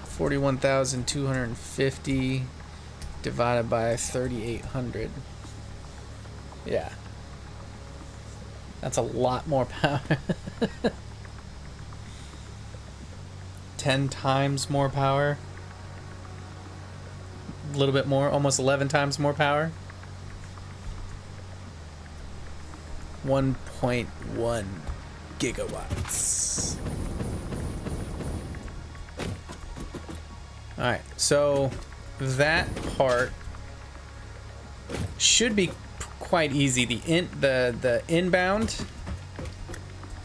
41,250 divided by 3,800. Yeah. That's a lot more power. 10 times more power. A little bit more, almost 11 times more power. 1.1 gigawatts. Alright, so that part should be quite easy. The inbound,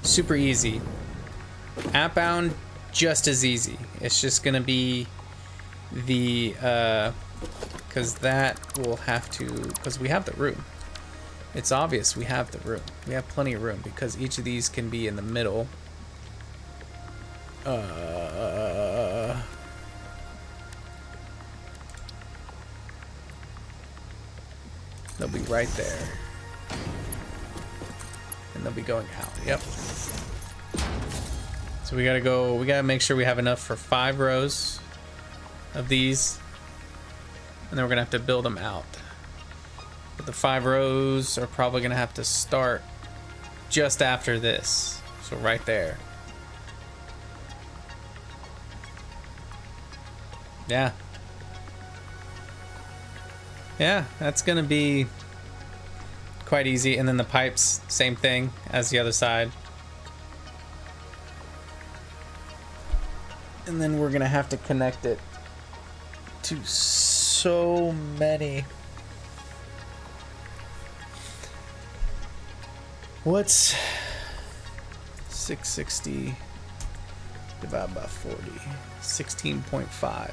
super easy. Outbound, just as easy. It's just gonna be the because that will have to, because we have the room. It's obvious we have the room. We have plenty of room because each of these can be in the middle. They'll be right there. And they'll be going out. Yep. So we gotta make sure we have enough for 5 rows of these. And then we're gonna have to build them out. But the 5 rows are probably gonna have to start just after this. So right there. Yeah. Yeah, that's gonna be quite easy. And then the pipes, same thing as the other side. And then we're gonna have to connect it to so many. What's 660 divided by 40? 16.5.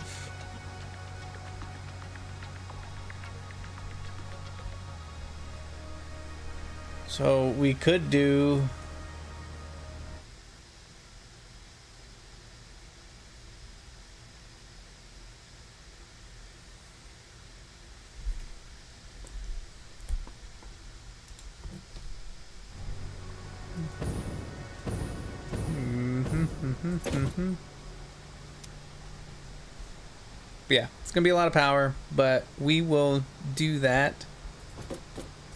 So we could do yeah, it's gonna be a lot of power, but we will do that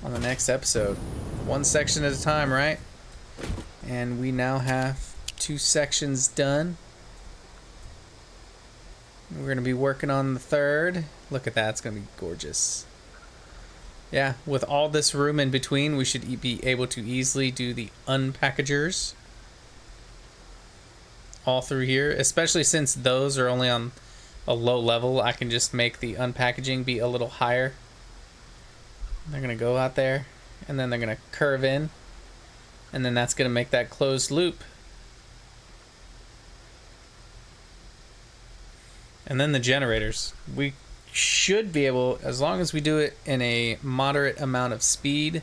on the next episode. One section at a time, right? And we now have 2 sections done. We're gonna be working on the 3rd. Look at that, it's gonna be gorgeous. Yeah, with all this room in between, we should be able to easily do the unpackagers all through here, especially since those are only on a low level. I can just make the unpackaging be a little higher. They're gonna go out there and then they're gonna curve in, and then that's gonna make that closed loop. And then the generators, we should be able, as long as we do it in a moderate amount of speed,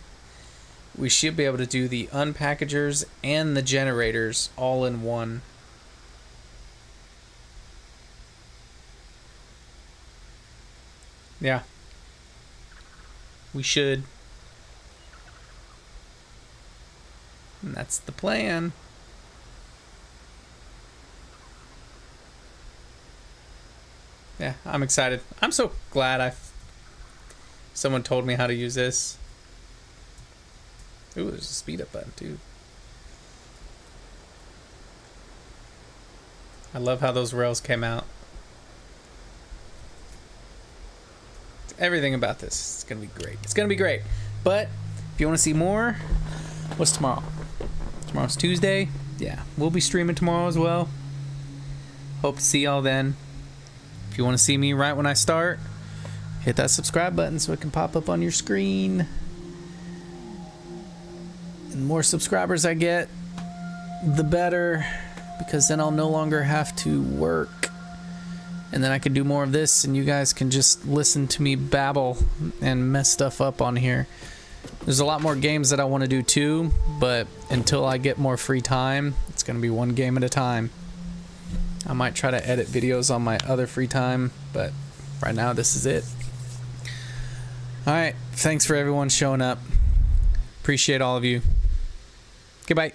we should be able to do the unpackagers and the generators all in one. Yeah. We should. And that's the plan. Yeah, I'm excited. I'm so glad someone told me how to use this. Ooh, there's a speed up button too. I love how those rails came out. Everything about this is gonna be great. It's gonna be great. But if you want to see more, what's tomorrow? Tomorrow's Tuesday. Yeah, we'll be streaming tomorrow as well. Hope to see y'all then. If you want to see me right when I start, hit that subscribe button so it can pop up on your screen. And the more subscribers I get, the better, because then I'll no longer have to work. And then I can do more of this, and you guys can just listen to me babble and mess stuff up on here. There's a lot more games that I want to do too, but until I get more free time, it's going to be one game at a time. I might try to edit videos on my other free time, but right now this is it. Alright, thanks for everyone showing up. Appreciate all of you. Goodbye.